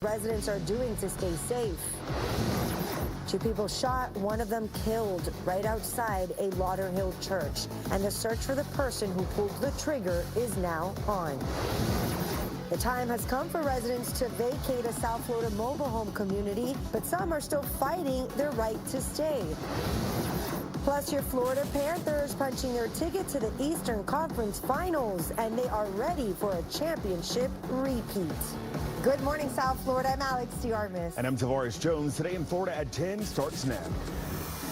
Residents are doing to stay safe. 2 people shot, one of them killed right outside a Lauderhill church. And the search for the person who pulled the trigger is now on. The time has come for residents to vacate a South Florida mobile home community, but some are still fighting their right to stay. Plus, your Florida Panthers punching their ticket to the Eastern Conference Finals, and they are ready for a championship repeat. Good morning, South Florida. I'm Alex Diarmas. And I'm Tavares Jones. Today in Florida at 10 starts now.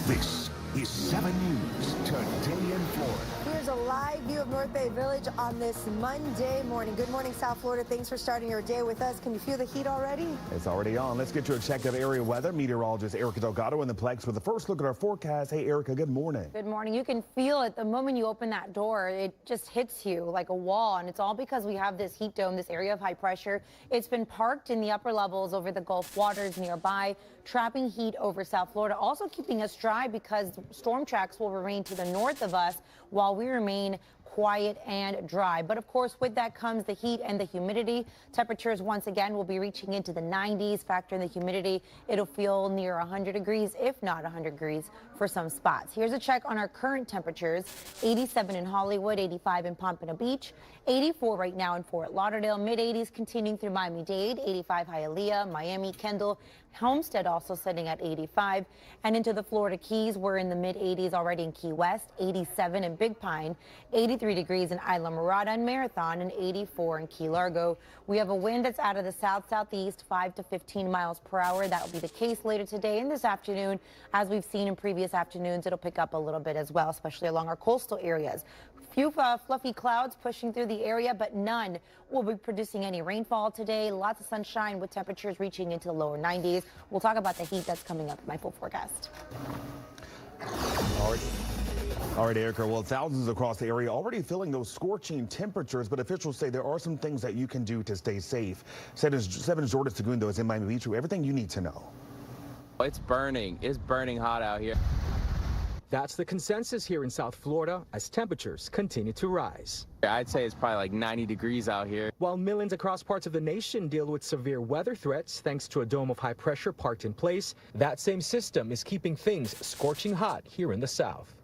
This is 7 News Today in Florida. Here's a live view of North Bay Village on this Monday morning. Good morning, South Florida. Thanks for starting your day with us. Can you feel the heat already? It's already on. Let's get you a check of area weather. Meteorologist Erica Delgado in the Plex with the first look at our forecast. Hey, Erica, good morning. Good morning. You can feel it the moment you open that door. It just hits you like a wall, and it's all because we have this heat dome, this area of high pressure. It's been parked in the upper levels over the Gulf waters nearby, trapping heat over South Florida, also keeping us dry because storm tracks will remain to the north of us while we remain quiet and dry. But of course, with that comes the heat and the humidity. Temperatures once again will be reaching into the 90s. Factor in the humidity, it'll feel near 100 degrees, if not 100 degrees for some spots. Here's a check on our current temperatures. 87 in Hollywood, 85 in Pompano Beach, 84 right now in Fort Lauderdale, mid-80s continuing through Miami-Dade, 85 Hialeah, Miami, Kendall, Homestead also sitting at 85. And into the Florida Keys, we're in the mid-80s already in Key West, 87 in Big Pine, 83 degrees in Isla Mirada and Marathon, and 84 in Key Largo. We have a wind that's out of the south-southeast, 5 to 15 miles per hour. That will be the case later today and this afternoon. As we've seen in previous afternoons, it'll pick up a little bit as well, especially along our coastal areas. Few fluffy clouds pushing through the area, but none will be producing any rainfall today. Lots of sunshine with temperatures reaching into the lower 90s. We'll talk about the heat that's coming up in my full forecast. All right, Erica. Well, thousands across the area already feeling those scorching temperatures, but officials say there are some things that you can do to stay safe. 7's Jordan Segundo is in Miami Beach with everything you need to know. It's burning. It's burning hot out here. That's the consensus here in South Florida as temperatures continue to rise. I'd say it's probably like 90 degrees out here. While millions across parts of the nation deal with severe weather threats thanks to a dome of high pressure parked in place, that same system is keeping things scorching hot here in the South.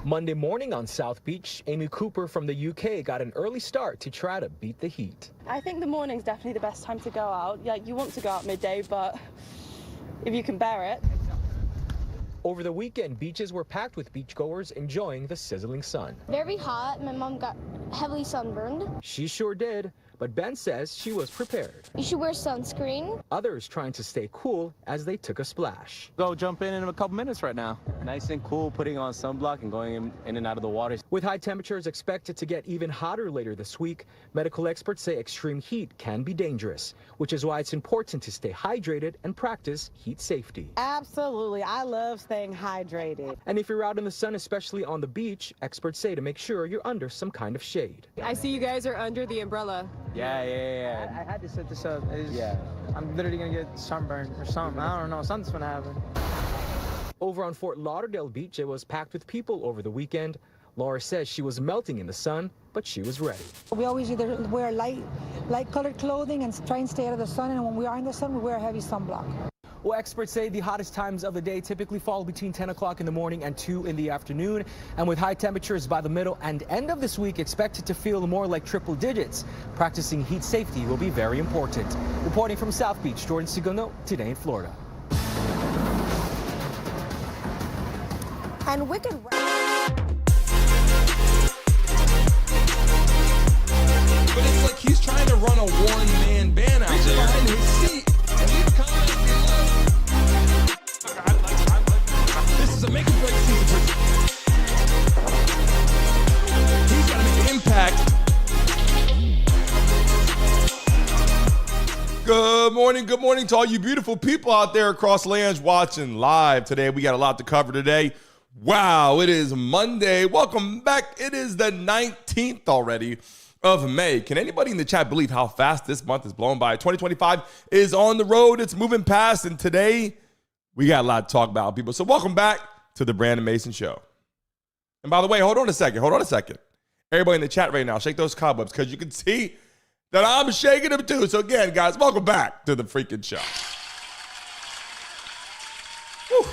Monday morning on South Beach, Amy Cooper from the UK got an early start to try to beat the heat. I think the morning's definitely the best time to go out. Like, you want to go out midday, but if you can bear it. Over the weekend, beaches were packed with beachgoers enjoying the sizzling sun. Very hot. My mom got heavily sunburned. She sure did, but Ben says she was prepared. You should wear sunscreen. Others trying to stay cool as they took a splash. Go jump in a couple minutes right now. Nice and cool, putting on sunblock and going in and out of the water. With high temperatures expected to get even hotter later this week, medical experts say extreme heat can be dangerous, which is why it's important to stay hydrated and practice heat safety. Absolutely. I love staying hydrated. And if you're out in the sun, especially on the beach, experts say to make sure you're under some kind of shade. I see you guys are under the umbrella. Yeah. I had to set this up. I'm literally gonna get sunburned or something. I don't know. Something's gonna happen. Over on Fort Lauderdale Beach, it was packed with people over the weekend. Laura says she was melting in the sun, but she was ready. We always either wear light colored clothing and try and stay out of the sun, and when we are in the sun, we wear a heavy sunblock. Well, experts say the hottest times of the day typically fall between 10 o'clock in the morning and 2 in the afternoon. And with high temperatures by the middle and end of this week expected to feel more like triple digits, practicing heat safety will be very important. Reporting from South Beach, Jordan Segundo, Today in Florida. And wicked. But it's like he's trying to run a one-man band out there. Behind his seat, and he's coming. This is a make or break season for. He's got an impact. Good morning to all you beautiful people out there across lands watching live today. We got a lot to cover today. Wow, it is Monday. Welcome back. It is the 19th already of May. Can anybody in the chat believe how fast this month is blown by? 2025 is on the road. It's moving past. And today, we got a lot to talk about, people. So welcome back to the Brandon Mason Show. And by the way, hold on a second. Everybody in the chat right now, shake those cobwebs because you can see that I'm shaking them too. So again, guys, welcome back to the freaking show. Whew.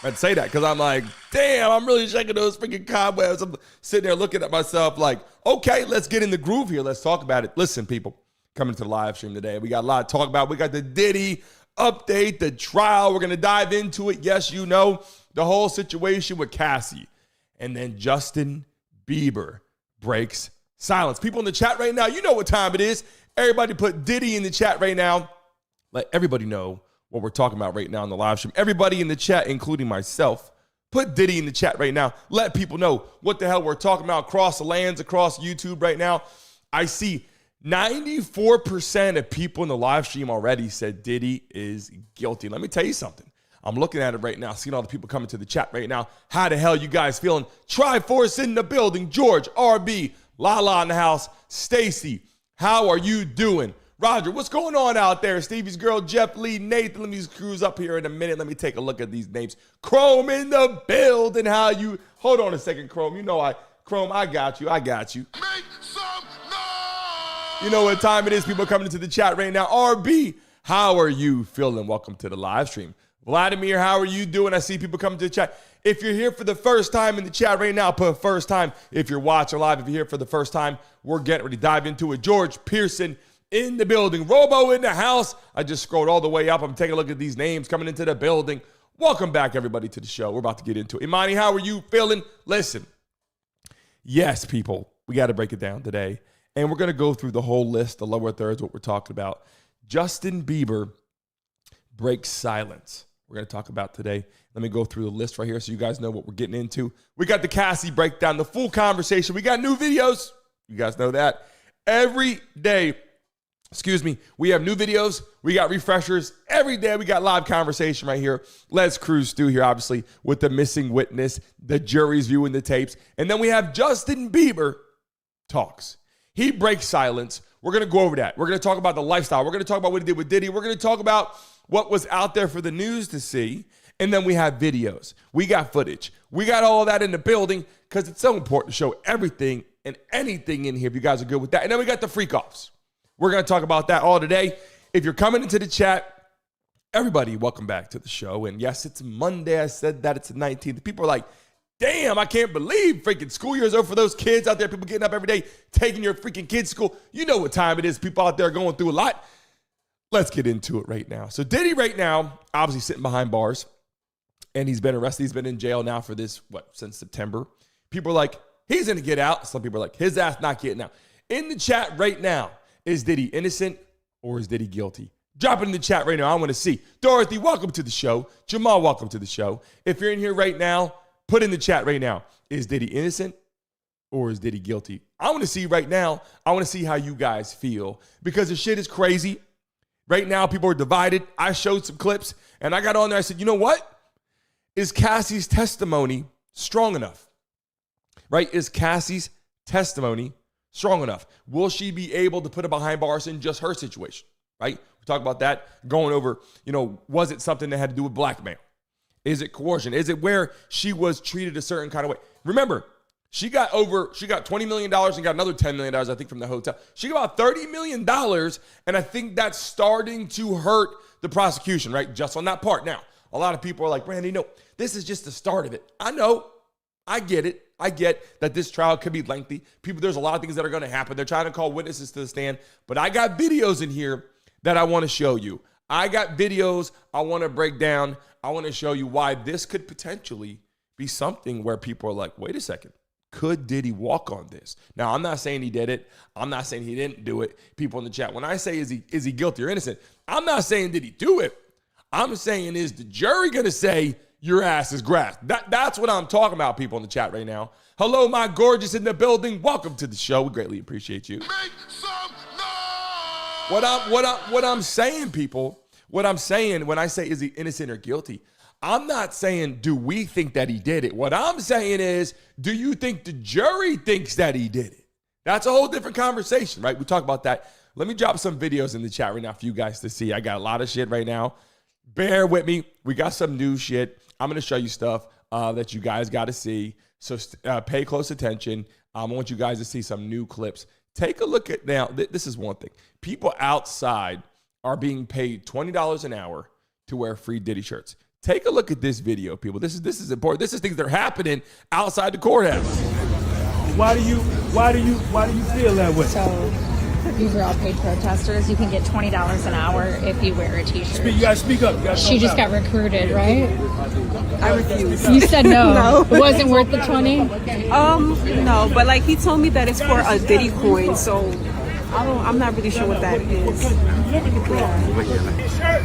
I'd say that because I'm like, damn, I'm really shaking those freaking cobwebs. I'm sitting there looking at myself like, okay, let's get in the groove here. Let's talk about it. Listen, people, coming to the live stream today, we got a lot to talk about. We got the Diddy update, the trial. We're going to dive into it. Yes, you know, the whole situation with Cassie. And then Justin Bieber breaks silence. People in the chat right now, you know what time it is. Everybody put Diddy in the chat right now. Let everybody know what we're talking about right now in the live stream. Everybody in the chat, including myself, put Diddy in the chat right now. Let people know what the hell we're talking about across the lands, across YouTube right now. I see 94% of people in the live stream already said Diddy is guilty. Let me tell you something. I'm looking at it right now, seeing all the people coming to the chat right now. How the hell you guys feeling? Triforce in the building. George, RB, Lala in the house. Stacy, how are you doing? Roger, what's going on out there? Stevie's girl, Jeff Lee, Nathan. Let me cruise up here in a minute. Let me take a look at these names. Chrome in the building. How you? Hold on a second, Chrome. You know Chrome, I got you. Make some noise. You know what time it is. People coming into the chat right now. RB, how are you feeling? Welcome to the live stream. Vladimir, how are you doing? I see people coming to the chat. If you're here for the first time in the chat right now, put first time. If you're watching live, if you're here for the first time, we're getting ready to dive into it. George Pearson in the building. Robo in the house. I just scrolled all the way up. I'm taking a look at these names coming into the building. Welcome back, everybody, to the show. We're about to get into it. Imani, how are you feeling? Listen. Yes, people, we got to break it down today. And we're going to go through the whole list, the lower thirds, what we're talking about. Justin Bieber breaks silence. We're going to talk about today. Let me go through the list right here so you guys know what we're getting into. We got the Cassie breakdown, the full conversation. We got new videos. You guys know that. Every day, we have new videos. We got refreshers. Every day we got live conversation right here. Let's cruise through here, obviously, with the missing witness, the jury's viewing the tapes. And then we have Justin Bieber talks. He breaks silence. We're going to go over that. We're going to talk about the lifestyle. We're going to talk about what he did with Diddy. We're going to talk about what was out there for the news to see. And then we have videos. We got footage. We got all of that in the building because it's so important to show everything and anything in here if you guys are good with that. And then we got the freak offs. We're going to talk about that all today. If you're coming into the chat, everybody, welcome back to the show. And yes, it's Monday. I said that it's the 19th. People are like, damn, I can't believe freaking school year is over for those kids out there. People getting up every day, taking your freaking kids to school. You know what time it is. People out there going through a lot. Let's get into it right now. So Diddy right now, obviously sitting behind bars. And he's been arrested. He's been in jail now for this, since September. People are like, he's going to get out. Some people are like, his ass not getting out. In the chat right now, is Diddy innocent or is Diddy guilty? Drop it in the chat right now. I want to see. Dorothy, welcome to the show. Jamal, welcome to the show. If you're in here right now, put in the chat right now. Is Diddy innocent or is Diddy guilty? I want to see right now. I want to see how you guys feel because the shit is crazy. Right now, people are divided. I showed some clips and I got on there. I said, you know what? Is Cassie's testimony strong enough? Right? Is Cassie's testimony strong enough? Will she be able to put it behind bars in just her situation? Right? We talk about that going over, was it something that had to do with blackmail? Is it coercion? Is it where she was treated a certain kind of way? Remember, she got $20 million and got another $10 million, I think, from the hotel. She got about $30 million, and I think that's starting to hurt the prosecution, right? Just on that part. Now, a lot of people are like, Randy, no, this is just the start of it. I know. I get it. I get that this trial could be lengthy. There's a lot of things that are going to happen. They're trying to call witnesses to the stand, but I got videos in here that I want to show you. I got videos I want to break down. I want to show you why this could potentially be something where people are like, wait a second. Could Diddy walk on this? Now, I'm not saying he did it. I'm not saying he didn't do it. People in the chat, when I say is he guilty or innocent, I'm not saying did he do it. I'm saying is the jury going to say your ass is grasped? That's what I'm talking about, people in the chat right now. Hello, my gorgeous in the building. Welcome to the show. We greatly appreciate you. Make some noise! What I'm saying, people, what I'm saying when I say is he innocent or guilty, I'm not saying do we think that he did it. What I'm saying is, do you think the jury thinks that he did it? That's a whole different conversation, right? We talk about that. Let me drop some videos in the chat right now for you guys to see. I got a lot of shit right now. Bear with me. We got some new shit. I'm going to show you stuff that you guys got to see. So pay close attention. I want you guys to see some new clips Take a look at now. This is one thing. People outside are being paid $20 an hour to wear free Diddy shirts. Take a look at this video, people. This is important. This is things that are happening outside the courthouse. Why do you feel that way? So these are all paid protesters. You can get $20 an hour if you wear a t-shirt. You gotta speak up. She just got recruited, right? I refuse. You said no. No. It wasn't worth the 20? No, but like he told me that it's for a Diddy coin, so I'm not really sure what that is.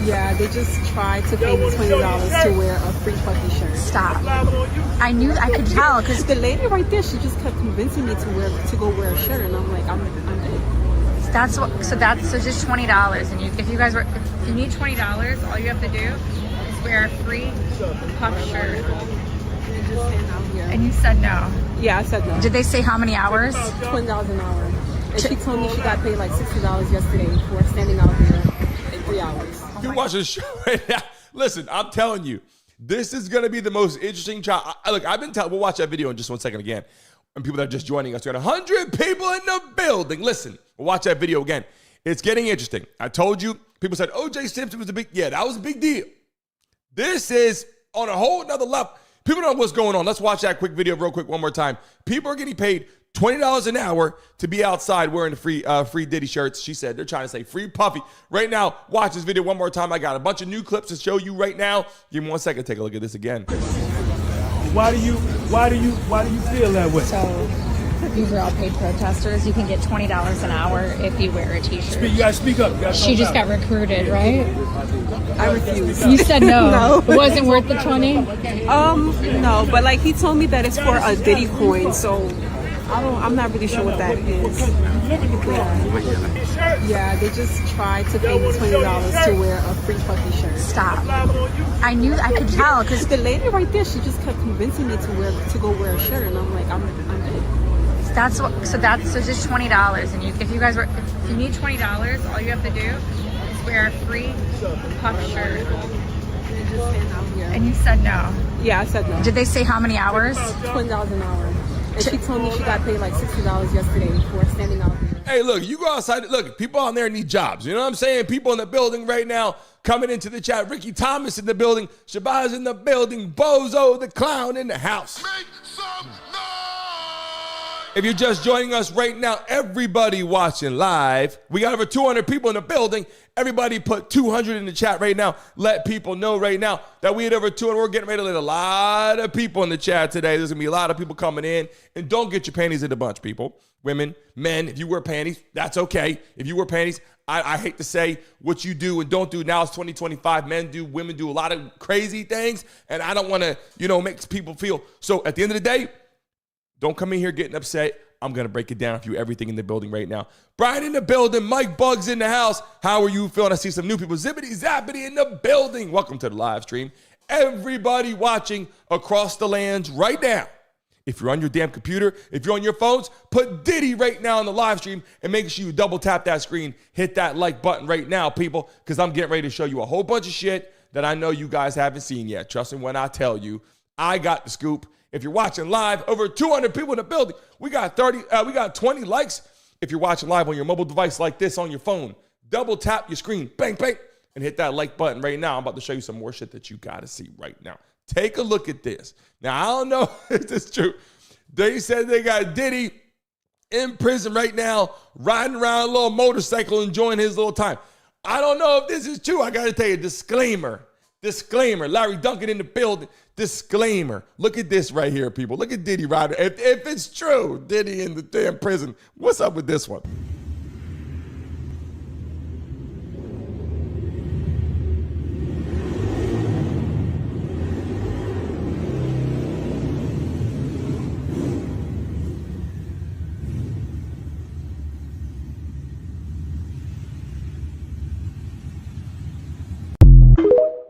Yeah, they just tried to pay me $20 to wear a free puffy shirt. Stop. I could tell because the lady right there, she just kept convincing me to go wear a shirt, and I'm like, I'm good. so just $20, and if you need $20, all you have to do is wear a free puff shirt. And just stand out here. And you said no. Yeah, I said no. Did they say how many hours? $20 an hour. And she told me she got paid like $60 yesterday for standing out there in 3 hours. You're watching the show right now. Listen, I'm telling you, this is going to be the most interesting trial. Look, I've been telling, we'll watch that video in just 1 second again. And people that are just joining us, we got 100 people in the building. Listen, we'll watch that video again. It's getting interesting. I told you, people said, O.J. Simpson was a big, yeah, that was a big deal. This is on a whole nother level. People don't know what's going on. Let's watch that quick video real quick one more time. People are getting paid $20 an hour to be outside wearing the free Diddy shirts. She said they're trying to say free puffy. Right now, watch this video one more time. I got a bunch of new clips to show you right now. Give me 1 second. Take a look at this again. Why do you feel that way? So these are all paid protesters. You can get $20 an hour if you wear a t-shirt. You gotta speak up. She just got recruited, right? I refuse. You said no. No. It wasn't worth the 20? No, but like he told me that it's for a Diddy coin, so I'm not really sure what that is. Yeah, they just tried to pay me $20 to wear a free puffy shirt. Stop. I could tell because the lady right there, she just kept convincing me to go wear a shirt, and I'm like, I'm good. So just $20, and if you need $20, all you have to do is wear a free puff shirt. And just stand out here. And you said no. Yeah, I said no. Did they say how many hours? $20 an hour. And she told me she got paid like $60 yesterday for standing out there. Hey, look, you go outside. Look, people out there need jobs. You know what I'm saying? People in the building right now coming into the chat. Ricky Thomas in the building. Shabazz in the building. Bozo the clown in the house. Make some noise! If you're just joining us right now, everybody watching live, we got over 200 people in the building. Everybody put 200 in the chat right now. Let people know right now that we had over 200. We're getting ready to let a lot of people in the chat today. There's going to be a lot of people coming in. And don't get your panties in a bunch, people. Women, men, if you wear panties, that's okay. If you wear panties, I hate to say what you do and don't do. Now it's 2025. Men do, women do a lot of crazy things. And I don't want to, make people feel. So at the end of the day, don't come in here getting upset. I'm going to break it down for you, everything in the building right now. Brian in the building. Mike Bugs in the house. How are you feeling? I see some new people. Zippity Zappity in the building. Welcome to the live stream. Everybody watching across the lands right now. If you're on your damn computer, if you're on your phones, put Diddy right now on the live stream and make sure you double tap that screen. Hit that like button right now, people, because I'm getting ready to show you a whole bunch of shit that I know you guys haven't seen yet. Trust me when I tell you, I got the scoop. If you're watching live, over 200 people in the building. We got 20 likes. If you're watching live on your mobile device like this on your phone, double tap your screen, bang, bang, and hit that like button right now. I'm about to show you some more shit that you got to see right now. Take a look at this. Now, I don't know if this is true. They said they got Diddy in prison right now, riding around a little motorcycle, enjoying his little time. I don't know if this is true. I got to tell you, disclaimer. Larry Duncan in the building. Disclaimer. Look at this right here, people. Look at Diddy riding. If it's true, Diddy in the damn prison. What's up with this one?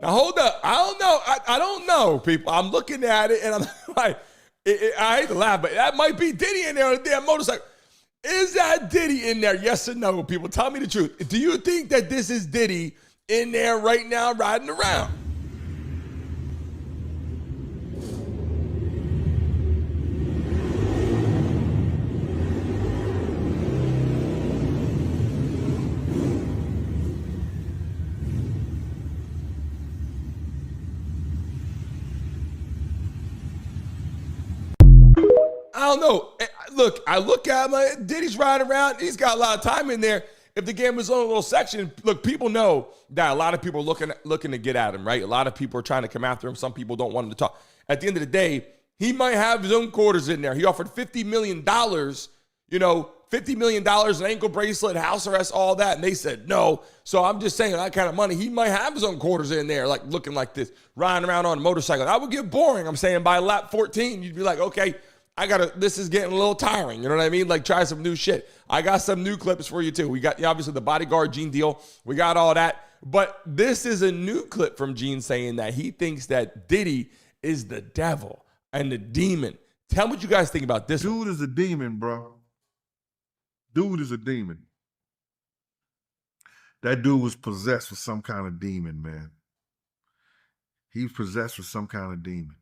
Now, hold up. I don't know, people. I'm looking at it, and I'm like, I hate to laugh, but that might be Diddy in there on a damn motorcycle. Is that Diddy in there? Yes or no, people? Tell me the truth. Do you think that this is Diddy in there right now riding around? don't know. Look, I look at him, like, Diddy's riding around. He's got a lot of time in there. If the game was on a little section, look, people know that a lot of people are looking to get at him, right? A lot of people are trying to come after him. Some people don't want him to talk. At the end of the day, he might have his own quarters in there. He offered $50 million, $50 million, an ankle bracelet, house arrest, all that. And they said no. So I'm just saying, that kind of money, he might have his own quarters in there, like looking like this, riding around on a motorcycle. That would get boring. I'm saying by lap 14, you'd be like, okay, this is getting a little tiring. You know what I mean? Like, try some new shit. I got some new clips for you too. We got, obviously, the bodyguard Gene deal. We got all that. But this is a new clip from Gene saying that he thinks that Diddy is the devil and the demon. Tell me what you guys think about this. Dude is a demon, bro. Dude is a demon. That dude was possessed with some kind of demon, man. He was possessed with some kind of demon.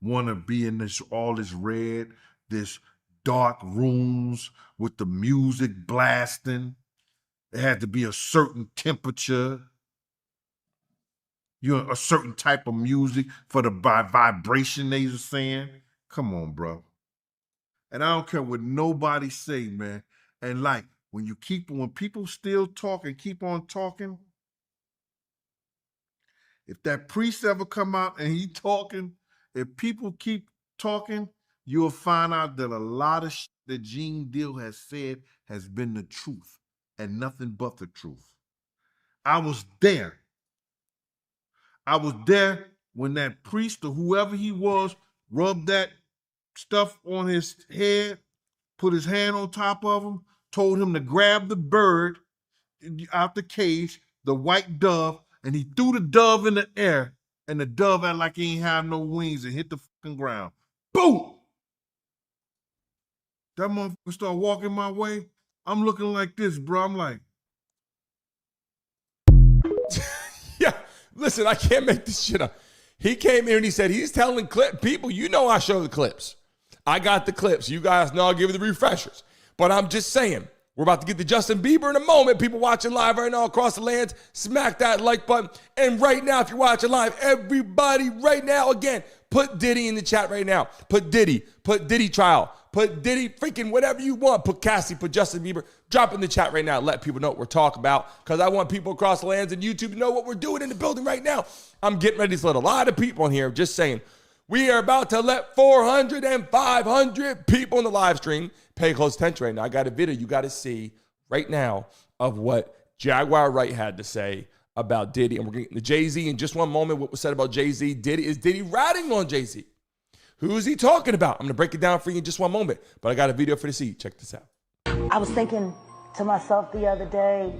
Want to be in all this red, this dark rooms with the music blasting. It had to be a certain temperature. A certain type of music for the vibration they were saying. Come on, bro. And I don't care what nobody say, man. And like, when people still talk and keep on talking, if that priest ever come out and he talking, if people keep talking, you'll find out that a lot of shit that Gene Deal has said has been the truth and nothing but the truth. I was there. I was there when that priest or whoever he was rubbed that stuff on his head, put his hand on top of him, told him to grab the bird out the cage, the white dove, and he threw the dove in the air, and the dove acted like he ain't have no wings and hit the fucking ground. Boom! That motherfucker started walking my way. I'm looking like this, bro. I'm like, yeah, listen, I can't make this shit up. He came here and he said he's telling people, I show the clips. I got the clips. You guys know I'll give you the refreshers. But I'm just saying, we're about to get to Justin Bieber in a moment. People watching live right now across the lands, smack that like button. And right now, if you're watching live, everybody right now, again, put Diddy in the chat right now. Put Diddy Trial, put Diddy freaking whatever you want. Put Cassie, put Justin Bieber. Drop in the chat right now. Let people know what we're talking about, because I want people across the lands and YouTube to know what we're doing in the building right now. I'm getting ready to let a lot of people in here, just saying, we are about to let 400 and 500 people in the live stream pay close attention right now. I got a video you got to see right now of what Jaguar Wright had to say about Diddy. And we're going to get to Jay-Z in just one moment. What was said about Jay-Z. Is Diddy ratting on Jay-Z? Who is he talking about? I'm going to break it down for you in just one moment. But I got a video for you to see. Check this out. I was thinking to myself the other day,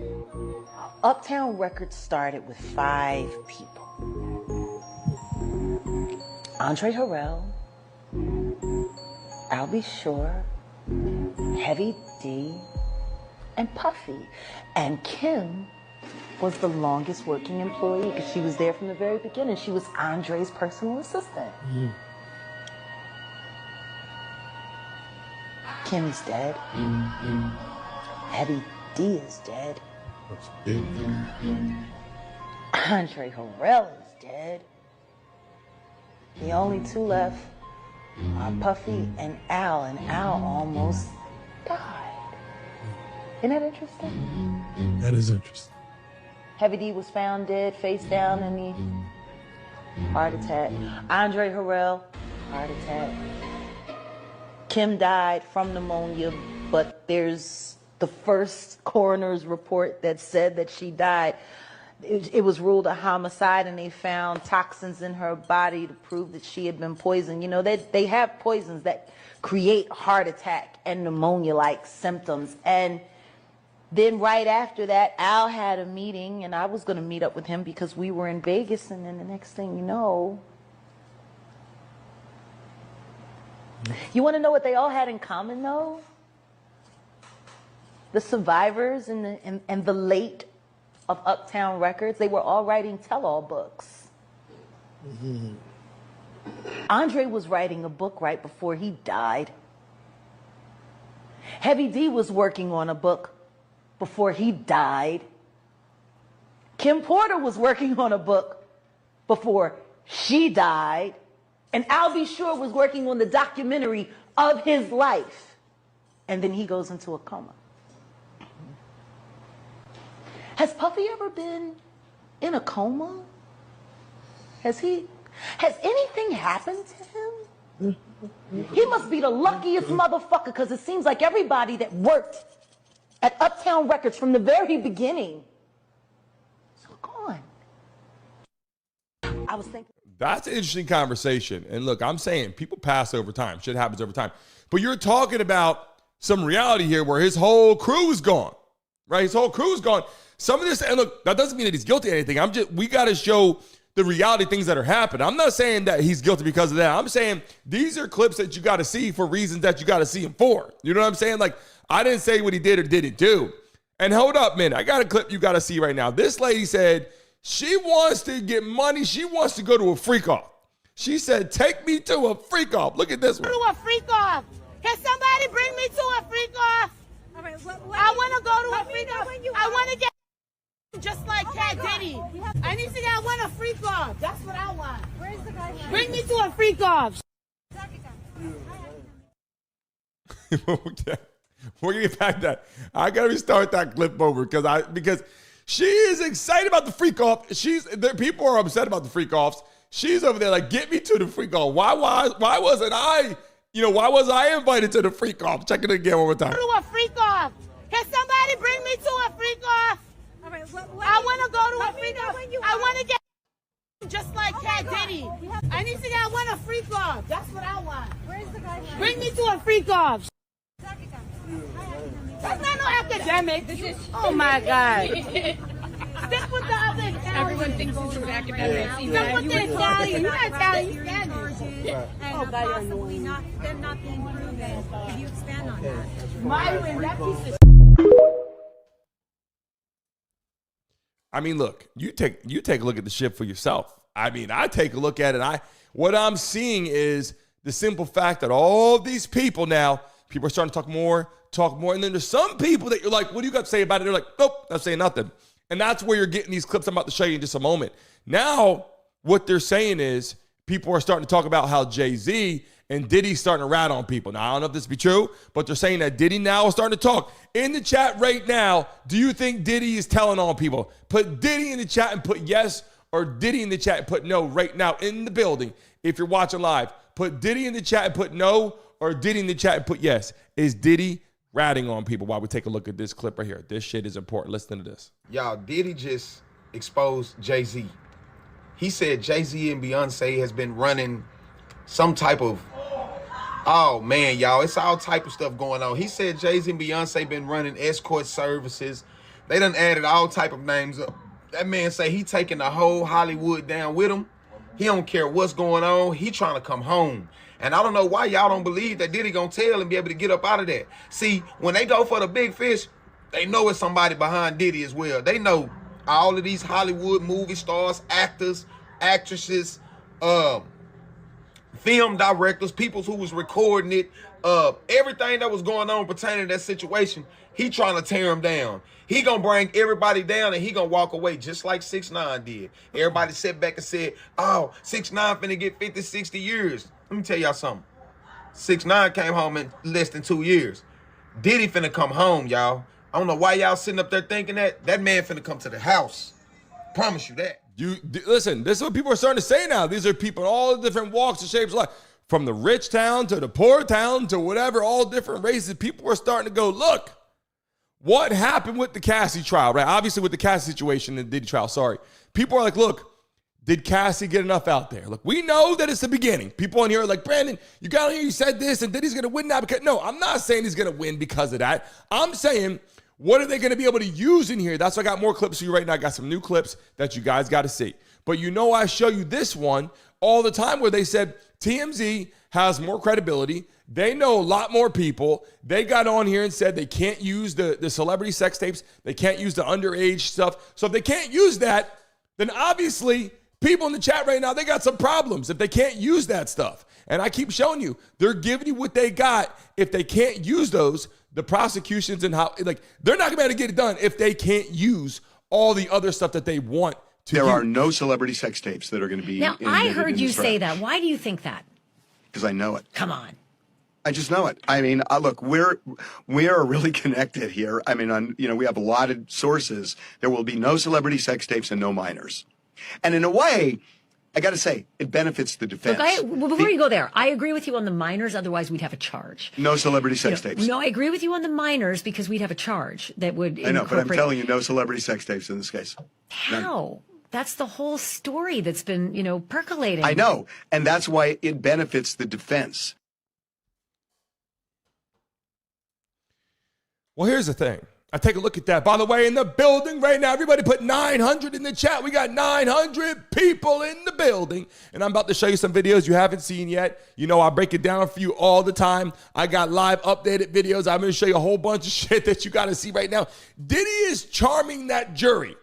Uptown Records started with 5 people. Andre Harrell, I'll Be Sure, Heavy D, and Puffy. And Kim was the longest working employee because she was there from the very beginning. She was Andre's personal assistant. Mm. Kim's dead. Mm-hmm. Heavy D is dead. That's big. Andre Harrell is dead. The only 2 left are Puffy and Al almost died. Isn't that interesting? That is interesting. Heavy D was found dead, face down in the heart attack. Andre Harrell, heart attack. Kim died from pneumonia, but there's the first coroner's report that said that she died. It was ruled a homicide, and they found toxins in her body to prove that she had been poisoned. You know, they have poisons that create heart attack and pneumonia-like symptoms. And then right after that, Al had a meeting, and I was going to meet up with him because we were in Vegas, and then the next thing you know, you want to know what they all had in common, though? The survivors and the late of Uptown Records, they were all writing tell-all books. Mm-hmm. Andre was writing a book right before he died. Heavy D was working on a book before he died. Kim Porter was working on a book before she died. And I'll Be Sure was working on the documentary of his life, and then he goes into a coma. Has Puffy ever been in a coma? Has anything happened to him? He must be the luckiest motherfucker, because it seems like everybody that worked at Uptown Records from the very beginning is gone. I was thinking. That's an interesting conversation. And look, I'm saying people pass over time. Shit happens over time. But you're talking about some reality here where his whole crew is gone, right? His whole crew is gone. Some of this, and look, that doesn't mean that he's guilty of anything. We got to show the reality things that are happening. I'm not saying that he's guilty because of that. I'm saying these are clips that you got to see for reasons that you got to see him for. You know what I'm saying? Like, I didn't say what he did or didn't do. And hold up, man. I got a clip you got to see right now. This lady said she wants to get money. She wants to go to a freak off. She said, take me to a freak off. Look at this one. To a freak off. Can somebody bring me to a freak off? All right, I want to go to a freak off. I want to get just like Cat Diddy. I need to get a freak off. That's what I want. Where's the guy? Bring me to a freak off. We're gonna get back to that. I gotta restart that clip over because she is excited about the freak off. People are upset about the freak offs. She's over there like, get me to the freak off. Why wasn't I? Why was I invited to the freak off? Check it again one more time. To a freak off. Can somebody bring me to a freak off? All right, I want to go to a freak off. I want to get just like Cat Diddy. I need to get a freak off. That's what I want. Where's the guy? Bring me to a freak off. That's not no academic. Oh my God. Stick with the other Italian. Everyone thinks this is academic. Stick with the Italian. You're not Italian, you're Spanish. And possibly them not being proven. Could you expand on that? Myron, that piece of I mean, look, you take a look at the shit for yourself. I mean, I take a look at it. What I'm seeing is the simple fact that all these people now, people are starting to talk more, and then there's some people that you're like, what do you got to say about it? They're like, nope, not saying nothing. And that's where you're getting these clips I'm about to show you in just a moment. Now, what they're saying is people are starting to talk about how Jay-Z and Diddy's starting to rat on people. Now, I don't know if this be true, but they're saying that Diddy now is starting to talk. In the chat right now, do you think Diddy is telling on people? Put Diddy in the chat and put yes, or Diddy in the chat and put no right now in the building. If you're watching live, put Diddy in the chat and put no, or Diddy in the chat and put yes. Is Diddy ratting on people? While we take a look at this clip right here. This shit is important. Listen to this. Y'all, Diddy just exposed Jay-Z. He said Jay-Z and Beyonce has been running some type of, oh man, y'all, it's all type of stuff going on. He said Jay-Z and Beyonce been running escort services. They done added all type of names up. That man say he taking the whole Hollywood down with him. He don't care what's going on. He trying to come home. And I don't know why y'all don't believe that Diddy gonna tell and be able to get up out of that. See, when they go for the big fish, they know it's somebody behind Diddy as well. They know all of these Hollywood movie stars, actors, actresses, film directors, people who was recording it, everything that was going on pertaining to that situation, he trying to tear them down. He gonna bring everybody down and he gonna walk away just like 6ix9ine did. Everybody sat back and said, oh, 6ix9ine finna get 50, 60 years. Let me tell y'all something. 6ix9ine came home in less than 2 years. Diddy finna come home, y'all. I don't know why y'all sitting up there thinking that. That man finna come to the house. Promise you that. Listen, this is what people are starting to say now. These are people in all different walks and shapes of life. From the rich town to the poor town to whatever, all different races. People are starting to go, look, what happened with the Cassie trial, right? Obviously with the Cassie situation and the Diddy trial, sorry. People are like, look, did Cassie get enough out there? Look, we know that it's the beginning. People on here are like, Brandon, you got on here, you said this, and Diddy's going to win now. Because no, I'm not saying he's going to win because of that. I'm saying, what are they going to be able to use in here? That's why I got more clips for you right now. I got some new clips that you guys got to see. But you know I show you this one all the time where they said TMZ has more credibility. They know a lot more people. They got on here and said they can't use the celebrity sex tapes. They can't use the underage stuff. So if they can't use that, then obviously people in the chat right now, they got some problems if they can't use that stuff. And I keep showing you, they're giving you what they got. If they can't use those, the prosecutions and how, like, they're not going to be able to get it done if they can't use all the other stuff that they want to There use. are no celebrity sex tapes that are going to be Now, I heard you say that. Why do you think that? Because I know it. Come on. I just know it. I mean, look, we are really connected here. I mean, we have a lot of sources. There will be no celebrity sex tapes and no minors. And in a way, I got to say, it benefits the defense. Look, before you go there, I agree with you on the minors. Otherwise, we'd have a charge. No celebrity sex tapes. No, I agree with you on the minors because we'd have a charge that would. I know, but I'm telling you, no celebrity sex tapes in this case. How? None. That's the whole story that's been, percolating. I know, and that's why it benefits the defense. Well, here's the thing. I take a look at that. By the way, in the building right now, everybody put 900 in the chat. We got 900 people in the building. And I'm about to show you some videos you haven't seen yet. I break it down for you all the time. I got live updated videos. I'm going to show you a whole bunch of shit that you got to see right now. Diddy is charming that jury.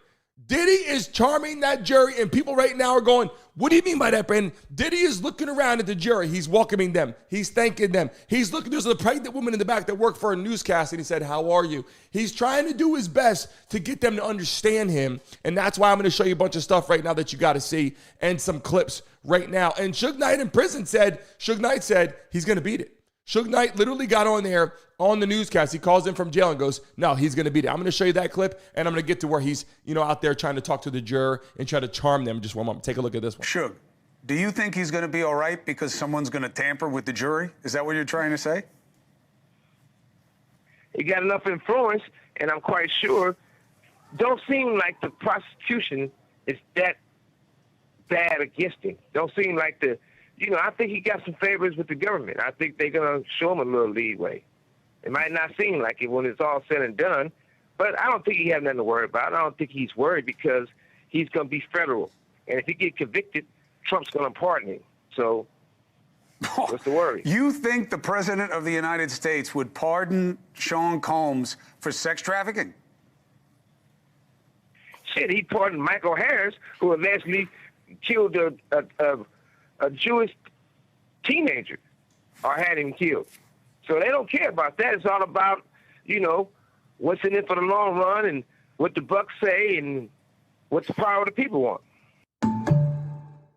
Diddy is charming that jury, and people right now are going, what do you mean by that, Brandon? Diddy is looking around at the jury. He's welcoming them. He's thanking them. He's looking. There's a pregnant woman in the back that worked for a newscast, and he said, how are you? He's trying to do his best to get them to understand him, and that's why I'm going to show you a bunch of stuff right now that you got to see and some clips right now. And Suge Knight in prison said he's going to beat it. Suge Knight literally got on there on the newscast. He calls in from jail and goes, no, he's going to beat it. I'm going to show you that clip, and I'm going to get to where he's, out there trying to talk to the juror and try to charm them. Just one moment. Take a look at this one. Suge, do you think he's going to be all right because someone's going to tamper with the jury? Is that what you're trying to say? He got enough influence, and I'm quite sure, don't seem like the prosecution is that bad against him. Don't seem like I think he got some favors with the government. I think they're going to show him a little leeway. It might not seem like it when it's all said and done, but I don't think he has nothing to worry about. I don't think he's worried because he's going to be federal. And if he gets convicted, Trump's going to pardon him. So what's the worry? You think the President of the United States would pardon Sean Combs for sex trafficking? Shit, he pardoned Michael Harris, who eventually killed a Jewish teenager or had him killed. So they don't care about that. It's all about, what's in it for the long run and what the bucks say and what the power of the people want.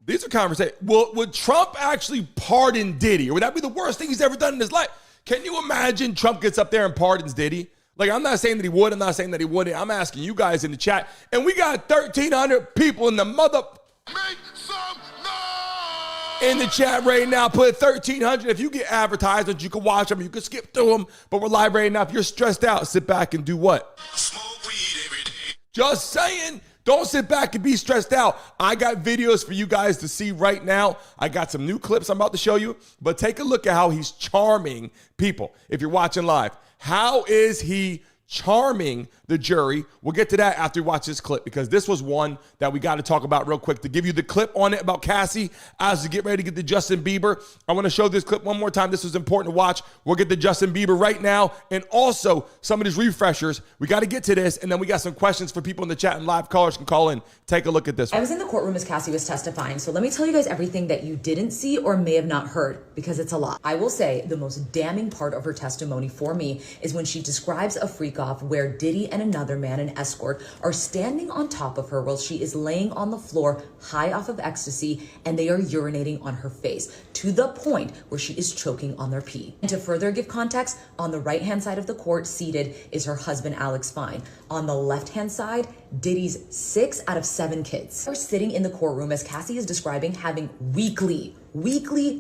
These are conversations. Would Trump actually pardon Diddy? Or would that be the worst thing he's ever done in his life? Can you imagine Trump gets up there and pardons Diddy? Like, I'm not saying that he would. I'm not saying that he wouldn't. I'm asking you guys in the chat. And we got 1,300 people in the in the chat right now. Put 1,300. If you get advertisements, you can watch them. You can skip through them. But we're live right now. If you're stressed out, sit back and do what? Smoke weed every day. Just saying. Don't sit back and be stressed out. I got videos for you guys to see right now. I got some new clips I'm about to show you. But take a look at how he's charming people if you're watching live. How is he charming the jury? We'll get to that after we watch this clip, because this was one that we got to talk about real quick. To give you the clip on it about Cassie as we get ready to get to Justin Bieber, I want to show this clip one more time. This was important to watch. We'll get to Justin Bieber right now, and also some of these refreshers. We got to get to this, and then we got some questions for people in the chat, and live callers can call in. Take a look at this one. I was in the courtroom as Cassie was testifying, so let me tell you guys everything that you didn't see or may have not heard, because it's a lot. I will say the most damning part of her testimony for me is when she describes a freak-off where Diddy and another man, an escort, are standing on top of her while she is laying on the floor high off of ecstasy, and they are urinating on her face to the point where she is choking on their pee. And to further give context, on the right-hand side of the court seated is her husband, Alex Fine. On the left-hand side, Diddy's 6 out of 7 kids are sitting in the courtroom as Cassie is describing having weekly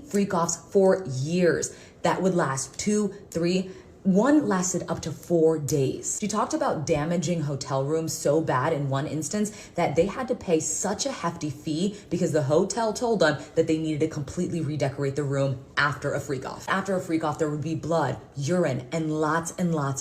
freak-offs for years that would last 2, 3, one lasted up to 4 days. She talked about damaging hotel rooms so bad in one instance that they had to pay such a hefty fee because the hotel told them that they needed to completely redecorate the room after a freak-off. After a freak-off, there would be blood, urine, and lots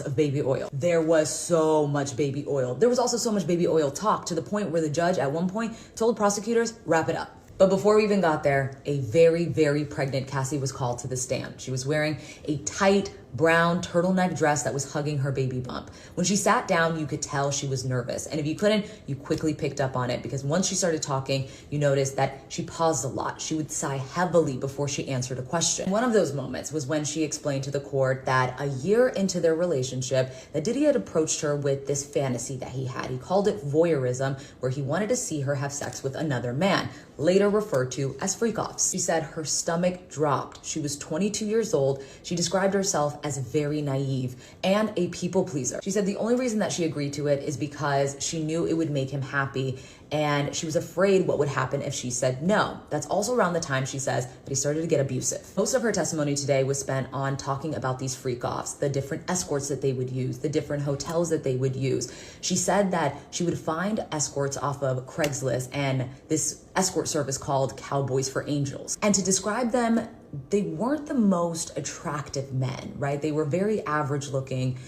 of baby oil. There was so much baby oil. There was also so much baby oil talk to the point where the judge at one point told prosecutors, wrap it up. But before we even got there, a very pregnant Cassie was called to the stand. She was wearing a tight brown turtleneck dress that was hugging her baby bump. When she sat down, you could tell she was nervous. And if you couldn't, you quickly picked up on it, because once she started talking, you noticed that she paused a lot. She would sigh heavily before she answered a question. One of those moments was when she explained to the court that a year into their relationship, that Diddy had approached her with this fantasy that he had. He called it voyeurism, where he wanted to see her have sex with another man, later referred to as freak-offs. She said her stomach dropped. She was 22 years old. She described herself as very naive and a people pleaser. She said the only reason that she agreed to it is because she knew it would make him happy, and she was afraid what would happen if she said no. That's also around the time, she says, that he started to get abusive. Most of her testimony today was spent on talking about these freak-offs, the different escorts that they would use, the different hotels that they would use. She said that she would find escorts off of Craigslist and this escort service called Cowboys for Angels. And to describe them, they weren't the most attractive men, right? They were very average looking.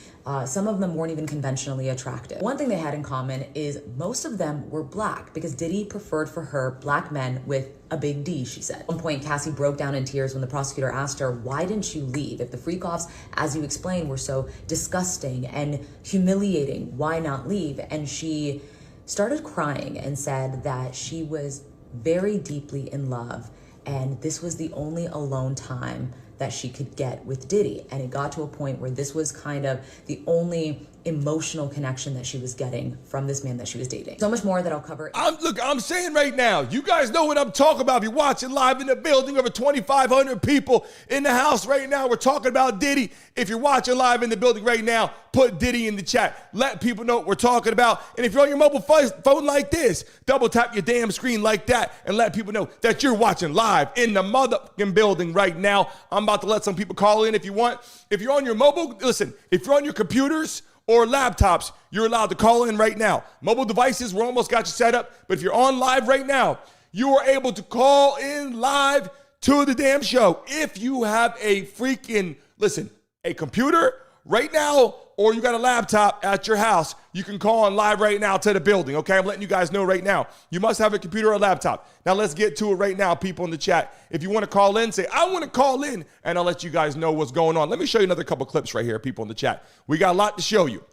Some of them weren't even conventionally attractive. One thing they had in common is most of them were black, because Diddy preferred for her black men with a big D, she said. At one point, Cassie broke down in tears when the prosecutor asked her, why didn't you leave? If the freak-offs, as you explained, were so disgusting and humiliating, why not leave? And she started crying and said that she was very deeply in love, and this was the only alone time that she could get with Diddy. And it got to a point where this was kind of the only emotional connection that she was getting from this man that she was dating. So much more that I'll cover. I'm saying right now, you guys know what I'm talking about. If you're watching live in the building, over 2,500 people in the house right now. We're talking about Diddy. If you're watching live in the building right now, put Diddy in the chat. Let people know what we're talking about. And if you're on your mobile phone like this, double tap your damn screen like that and let people know that you're watching live in the motherfucking building right now. I'm about to let some people call in if you want. If you're on your mobile, listen, if you're on your computers or laptops, you're allowed to call in right now. Mobile devices, we're almost got you set up. But if you're on live right now, you are able to call in live to the damn show. If you have a freaking, listen, a computer right now, or you got a laptop at your house, you can call on live right now to the building, okay? I'm letting you guys know right now. You must have a computer or a laptop. Now let's get to it right now, people in the chat. If you want to call in, say, I want to call in, and I'll let you guys know what's going on. Let me show you another couple clips right here, people in the chat. We got a lot to show you.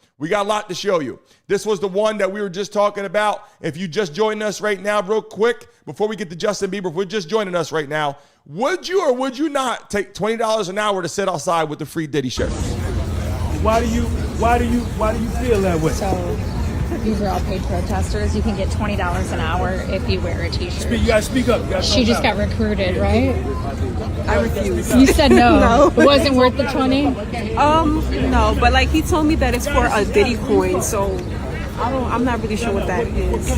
This was the one that we were just talking about. If you just joined us right now, real quick, before we get to Justin Bieber, if we're just joining us right now, would you or would you not take $20 an hour to sit outside with the free Diddy shirt? Why do you feel that way? So these are all paid protesters. You can get $20 an hour if you wear a t-shirt. You gotta speak up. She just got recruited, right? I refuse. You said no. No. It wasn't worth the 20? No, but like he told me that it's for a Diddy coin, so I'm not really sure what that is.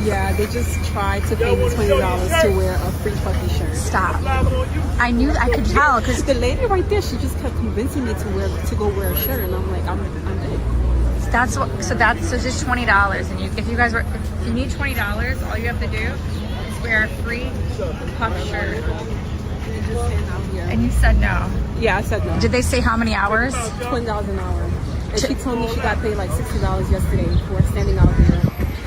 Yeah, they just tried to pay me $20 to wear a free fucking shirt. Stop. I could tell, because the lady right there, she just kept convincing me to go wear a shirt, and I'm like, I'm good. So just $20, and if you need $20, all you have to do is wear a free puff shirt. And you said no. Yeah, I said no. Did they say how many hours? $20 an hour. And she told me she got paid like $60 yesterday for standing out there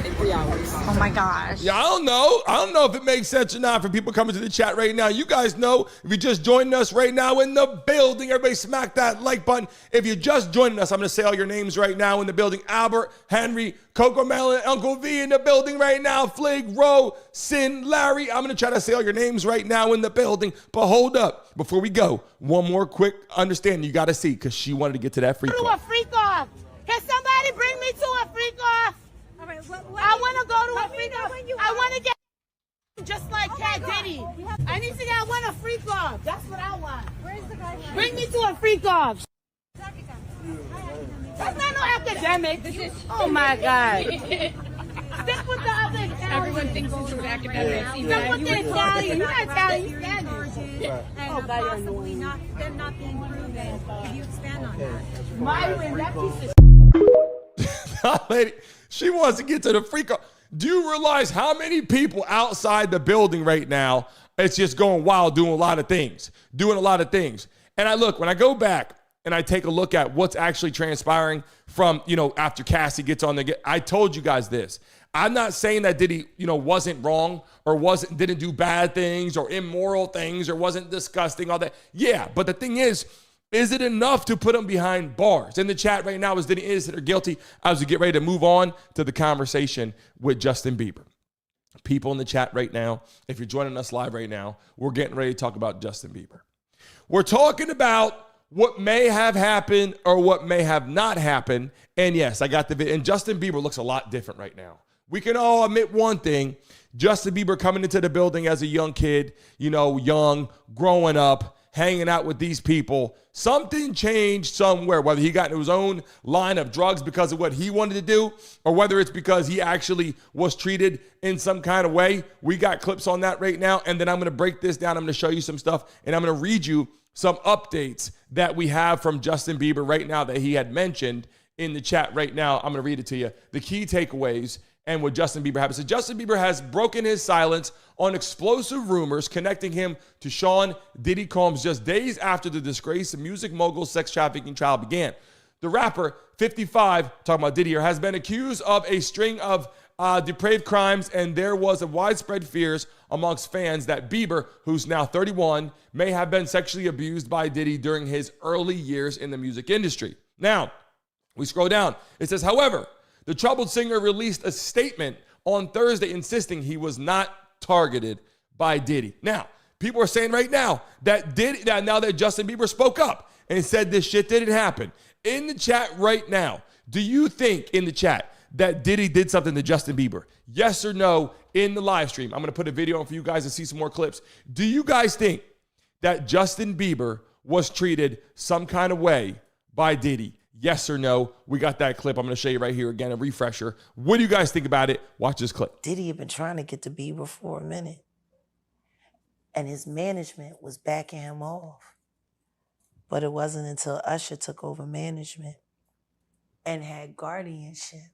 in 3 hours. Oh my gosh. Yeah, I don't know if it makes sense or not for people coming to the chat right now. You guys know, if you're just joining us right now in the building, everybody smack that like button. If you're just joining us, I'm going to say all your names right now in the building. Albert, Henry, Coco Melon, Uncle V in the building right now. Flig, Ro, Sin, Larry. I'm going to try to say all your names right now in the building. But hold up. Before we go, one more quick understanding you got to see, because she wanted to get to that freak off. A freak off. Can somebody bring me to a freak off? All right, I want to go to a freak off. I want to get just like Cat Diddy. I need to get, I want a freak off. That's what I want. Where's the guy? Bring me to a freak off. That's not no academic. Oh my God. Stick with the other Italian. Everyone thinks this is academic. Stick with the Italian. You're not Italian, you're Spanish. And possibly them not being proven. Could you expand on that? Myron, that piece of Lady, she wants to get to the freak off. Do you realize how many people outside the building right now, it's just going wild, doing a lot of things. And when I go back and I take a look at what's actually transpiring from, after Cassie gets on I told you guys this. I'm not saying that Diddy, wasn't wrong or didn't do bad things or immoral things or wasn't disgusting, all that. Yeah, but the thing is it enough to put him behind bars? In the chat right now, is Diddy innocent or guilty? As we get ready to move on to the conversation with Justin Bieber. People in the chat right now, if you're joining us live right now, we're getting ready to talk about Justin Bieber. We're talking about what may have happened or what may have not happened. And yes, I got the video. And Justin Bieber looks a lot different right now. We can all admit one thing. Justin Bieber coming into the building as a young kid, young, growing up, hanging out with these people. Something changed somewhere, whether he got into his own line of drugs because of what he wanted to do, or whether it's because he actually was treated in some kind of way. We got clips on that right now. And then I'm going to break this down. I'm going to show you some stuff, and I'm going to read you some updates that we have from Justin Bieber right now that he had mentioned in the chat right now. I'm going to read it to you. The key takeaways and what Justin Bieber happened. So Justin Bieber has broken his silence on explosive rumors connecting him to Sean Diddy Combs just days after the disgraced music mogul sex trafficking trial began. The rapper, 55, talking about Diddy here, has been accused of a string of depraved crimes, and there was a widespread fears amongst fans that Bieber, who's now 31, may have been sexually abused by Diddy during his early years in the music industry. Now, we scroll down. It says, however, the troubled singer released a statement on Thursday insisting he was not targeted by Diddy. Now, people are saying right now that now that Justin Bieber spoke up and said this shit didn't happen. In the chat right now, do you think in the chat that Diddy did something to Justin Bieber? Yes or no in the live stream. I'm going to put a video on for you guys to see some more clips. Do you guys think that Justin Bieber was treated some kind of way by Diddy? Yes or no? We got that clip. I'm going to show you right here again, a refresher. What do you guys think about it? Watch this clip. Diddy had been trying to get to Bieber for a minute, and his management was backing him off. But it wasn't until Usher took over management and had guardianship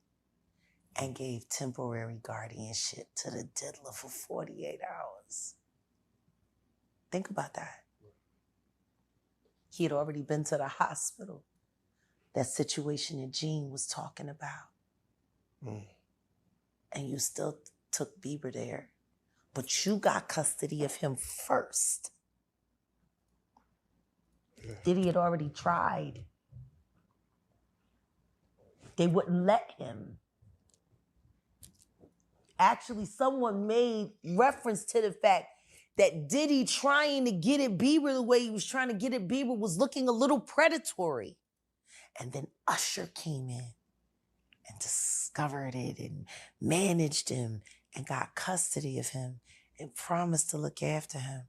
and gave temporary guardianship to the diddler for 48 hours. Think about that. He had already been to the hospital. That situation that Gene was talking about. And you still took Bieber there, but you got custody of him first. Diddy had already tried. They wouldn't let him. Actually, someone made reference to the fact that Diddy trying to get at Bieber the way he was trying to get at Bieber was looking a little predatory. And then Usher came in and discovered it and managed him and got custody of him and promised to look after him.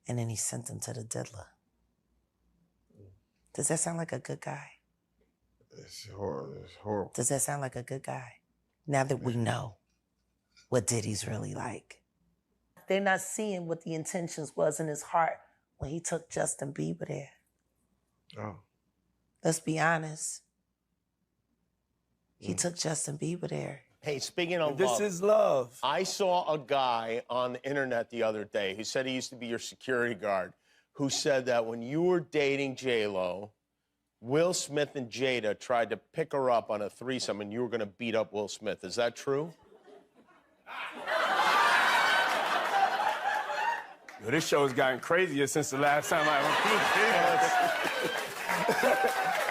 And then he sent him to the diddler. Does that sound like a good guy? It's horrible. Does that sound like a good guy? Now that we know what Diddy's really like. They're not seeing what the intentions was in his heart when he took Justin Bieber there. Oh. Let's be honest. He took Justin Bieber there. Hey, speaking of This love, is love. I saw a guy on the internet the other day who said he used to be your security guard, who said that when you were dating J-Lo, Will Smith and Jada tried to pick her up on a threesome and you were going to beat up Will Smith. Is that true? Well, this show has gotten crazier since the last time I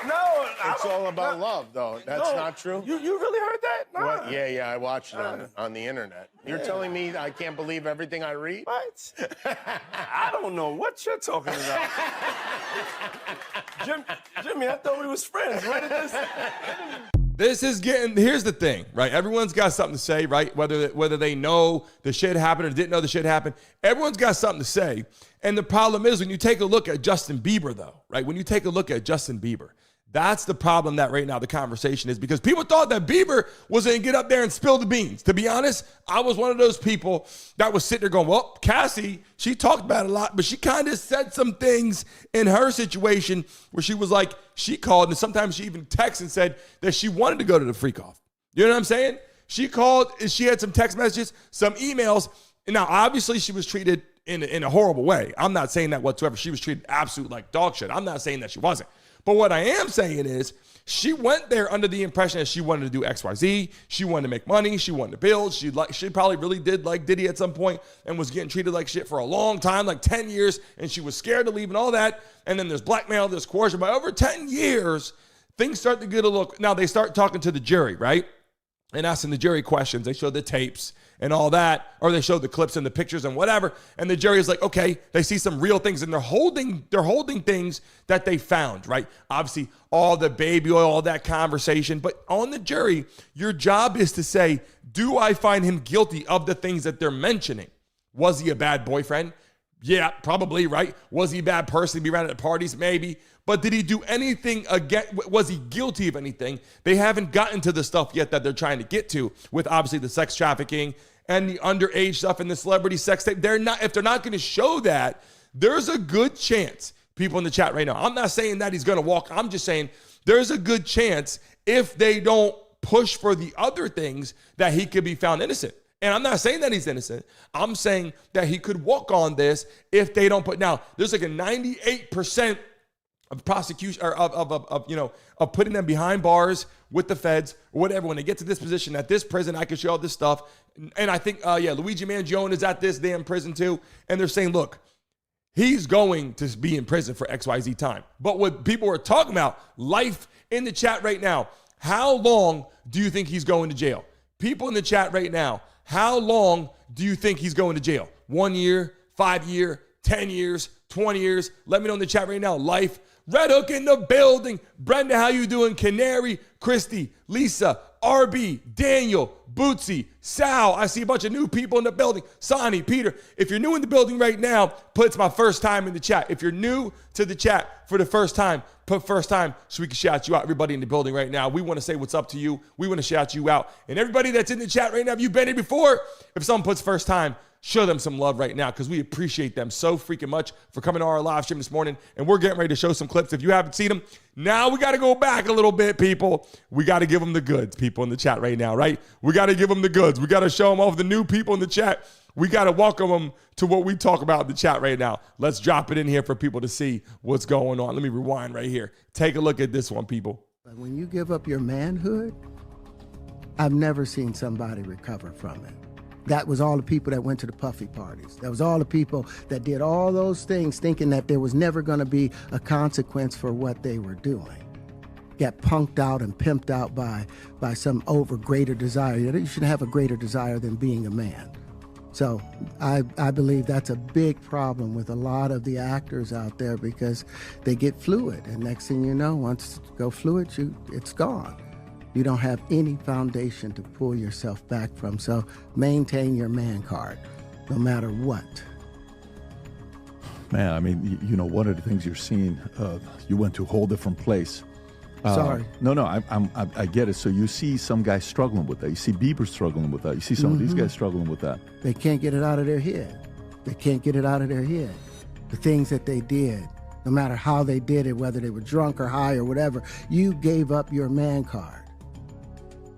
No, it's all about love, though. That's not true. You really heard that? Nah. What? Yeah, I watched it on the internet. You're telling me I can't believe everything I read? What? I don't know what you're talking about. Jimmy, I thought we was friends. What is this? Here's the thing, right? Everyone's got something to say, right? Whether they know the shit happened or didn't know the shit happened, everyone's got something to say. And the problem is when you take a look at Justin Bieber, though, right? When you take a look at Justin Bieber, that's the problem that right now the conversation is, because people thought that Bieber was going to get up there and spill the beans. To be honest, I was one of those people that was sitting there going, well, Cassie, she talked about it a lot, but she kind of said some things in her situation where she was like, she called, and sometimes she even texted and said that she wanted to go to the freak off. You know what I'm saying? She called, and she had some text messages, some emails. And now, obviously, she was treated in a horrible way. I'm not saying that whatsoever. She was treated absolute like dog shit. I'm not saying that she wasn't. But what I am saying is She went there under the impression that she wanted to do XYZ. She wanted to make money. She wanted to build. She probably really did like Diddy at some point and was getting treated like shit for a long time, like 10 years, and she was scared to leave and all that. And then there's blackmail, there's coercion. But over 10 years, things start to get a little, now they start talking to the jury, right? And asking the jury questions. They show the tapes and all that, or they show the clips and the pictures and whatever. And the jury is like, okay, they see some real things, and they're holding things that they found, right? Obviously, all the baby oil, all that conversation. But on the jury, your job is to say, do I find him guilty of the things that they're mentioning? Was he a bad boyfriend? Yeah, probably, right? Was he a bad person to be around at parties? Maybe. But did he do anything again? Was he guilty of anything? They haven't gotten to the stuff yet that they're trying to get to with obviously the sex trafficking and the underage stuff and the celebrity sex tape. If they're not going to show that, there's a good chance, people in the chat right now, I'm not saying that he's going to walk. I'm just saying there's a good chance if they don't push for the other things that he could be found innocent. And I'm not saying that he's innocent. I'm saying that he could walk on this if they don't put. Now, there's like a 98% of prosecution or of putting them behind bars with the feds or whatever. When they get to this position at this prison, I can show all this stuff. And I think, Luigi Mangione is at this damn prison too. And they're saying, look, he's going to be in prison for XYZ time. But what people are talking about, life in the chat right now, how long do you think he's going to jail? People in the chat right now, how long do you think he's going to jail? 1 year, 5 year, 10 years, 20 years? Let me know in the chat right now. Life. Red Hook in the building. Brenda, how you doing? Canary, Christy, Lisa, RB, Daniel, Bootsy, Sal. I see a bunch of new people in the building. Sonny, Peter. If you're new in the building right now, put it's my first time in the chat. If you're new to the chat for the first time, put first time so we can shout you out. Everybody in the building right now, we want to say what's up to you. We want to shout you out. And everybody that's in the chat right now, if you've been here before, if someone puts first time, show them some love right now because we appreciate them so freaking much for coming to our live stream this morning. And we're getting ready to show some clips. If you haven't seen them, now we got to go back a little bit, people. We got to give them the goods, people in the chat right now, right? We got to give them the goods. We got to show them off the new people in the chat. We got to welcome them to what we talk about in the chat right now. Let's drop it in here for people to see what's going on. Let me rewind right here. Take a look at this one, people. When you give up your manhood, I've never seen somebody recover from it. That was all the people that went to the puffy parties. That was all the people that did all those things thinking that there was never going to be a consequence for what they were doing. Got punked out and pimped out by some greater desire. You shouldn't have a greater desire than being a man. So I believe that's a big problem with a lot of the actors out there because they get fluid. And next thing you know, once you go fluid, it's gone. You don't have any foundation to pull yourself back from. So maintain your man card, no matter what. Man, I mean, one of the things you're seeing, you went to a whole different place. Sorry. No, I get it. So you see some guys struggling with that. You see Bieber struggling with that. You see some of these guys struggling with that. They can't get it out of their head. They can't get it out of their head. The things that they did, no matter how they did it, whether they were drunk or high or whatever, you gave up your man card.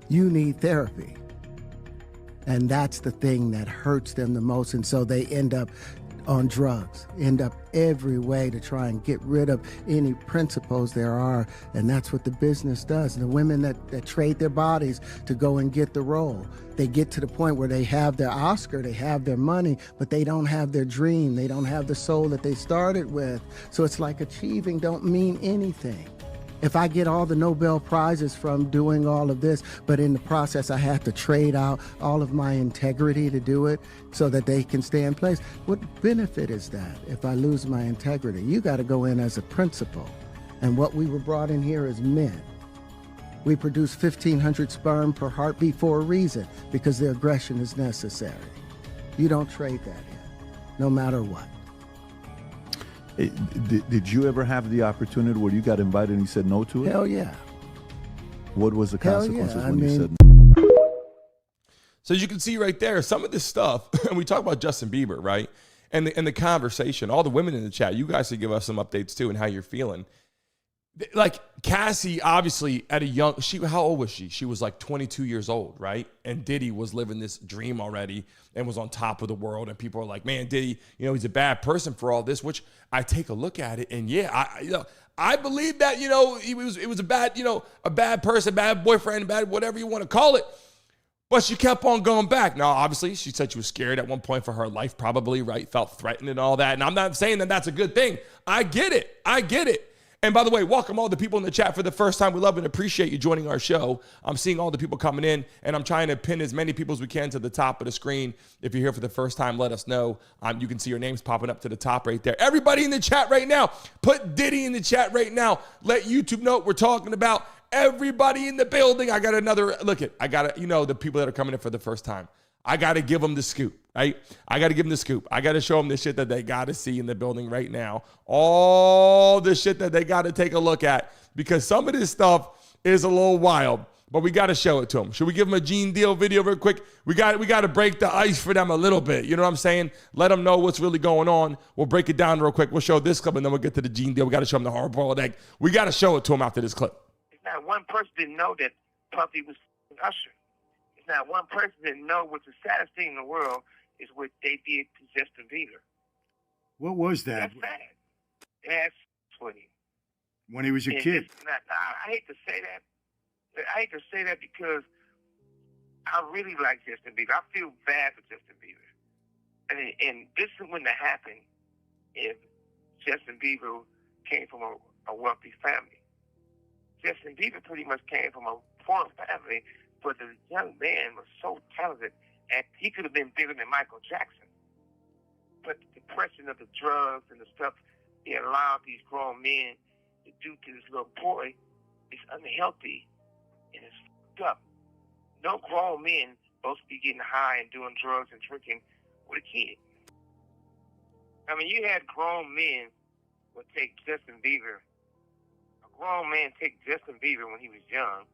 You need therapy. And that's the thing that hurts them the most. And so they end up on drugs, end up every way to try and get rid of any principles there are. And that's what the business does. And the women that trade their bodies to go and get the role, they get to the point where they have their Oscar, they have their money, but they don't have their dream. They don't have the soul that they started with. So it's like achieving don't mean anything. If I get all the Nobel Prizes from doing all of this, but in the process I have to trade out all of my integrity to do it so that they can stay in place, what benefit is that if I lose my integrity? You got to go in as a principal. And what we were brought in here as men. We produce 1,500 sperm per heartbeat for a reason, because the aggression is necessary. You don't trade that in, no matter what. Did you ever have the opportunity where you got invited and you said no to it? Hell yeah. What was the consequences when you said no? So as you can see right there, some of this stuff, and we talk about Justin Bieber, right? And the conversation, all the women in the chat, you guys should give us some updates too and how you're feeling. Like Cassie, obviously at a young, how old was she? She was like 22 years old, right? And Diddy was living this dream already and was on top of the world. And people are like, man, Diddy, he's a bad person for all this, which I take a look at it. And yeah, I believe that, it was a bad person, bad boyfriend, bad whatever you want to call it. But she kept on going back. Now, obviously, she said she was scared at one point for her life, probably, right? Felt threatened and all that. And I'm not saying that that's a good thing. I get it. And by the way, welcome all the people in the chat for the first time. We love and appreciate you joining our show. I'm seeing all the people coming in, and I'm trying to pin as many people as we can to the top of the screen. If you're here for the first time, let us know. You can see your names popping up to the top right there. Everybody in the chat right now, put Diddy in the chat right now. Let YouTube know what we're talking about. Everybody in the building. I got another look at. I got to, the people that are coming in for the first time. I got to give them the scoop, right? I got to give them the scoop. I got to show them the shit that they got to see in the building right now. All the shit that they got to take a look at, because some of this stuff is a little wild, but we got to show it to them. Should we give them a Gene Deal video real quick? We got to break the ice for them a little bit. You know what I'm saying? Let them know what's really going on. We'll break it down real quick. We'll show this clip, and then we'll get to the Gene Deal. We got to show them the hard-boiled egg. We got to show it to them after this clip. Not one person didn't know that Puffy was Usher. It's not one person didn't know what the saddest thing in the world is what they did to Justin Bieber. What was that? That's sad. That's funny. When he was a kid. I hate to say that. I hate to say that because I really like Justin Bieber. I feel bad for Justin Bieber. And this wouldn't have happened if Justin Bieber came from a wealthy family. Justin Bieber pretty much came from a poor family, but the young man was so talented, and he could have been bigger than Michael Jackson. But the depression of the drugs and the stuff they allowed these grown men to do to this little boy is unhealthy, and it's fucked up. No grown men supposed to be getting high and doing drugs and drinking with a kid. I mean, you had grown men would take Justin Bieber. Grown man take Justin Bieber when he was young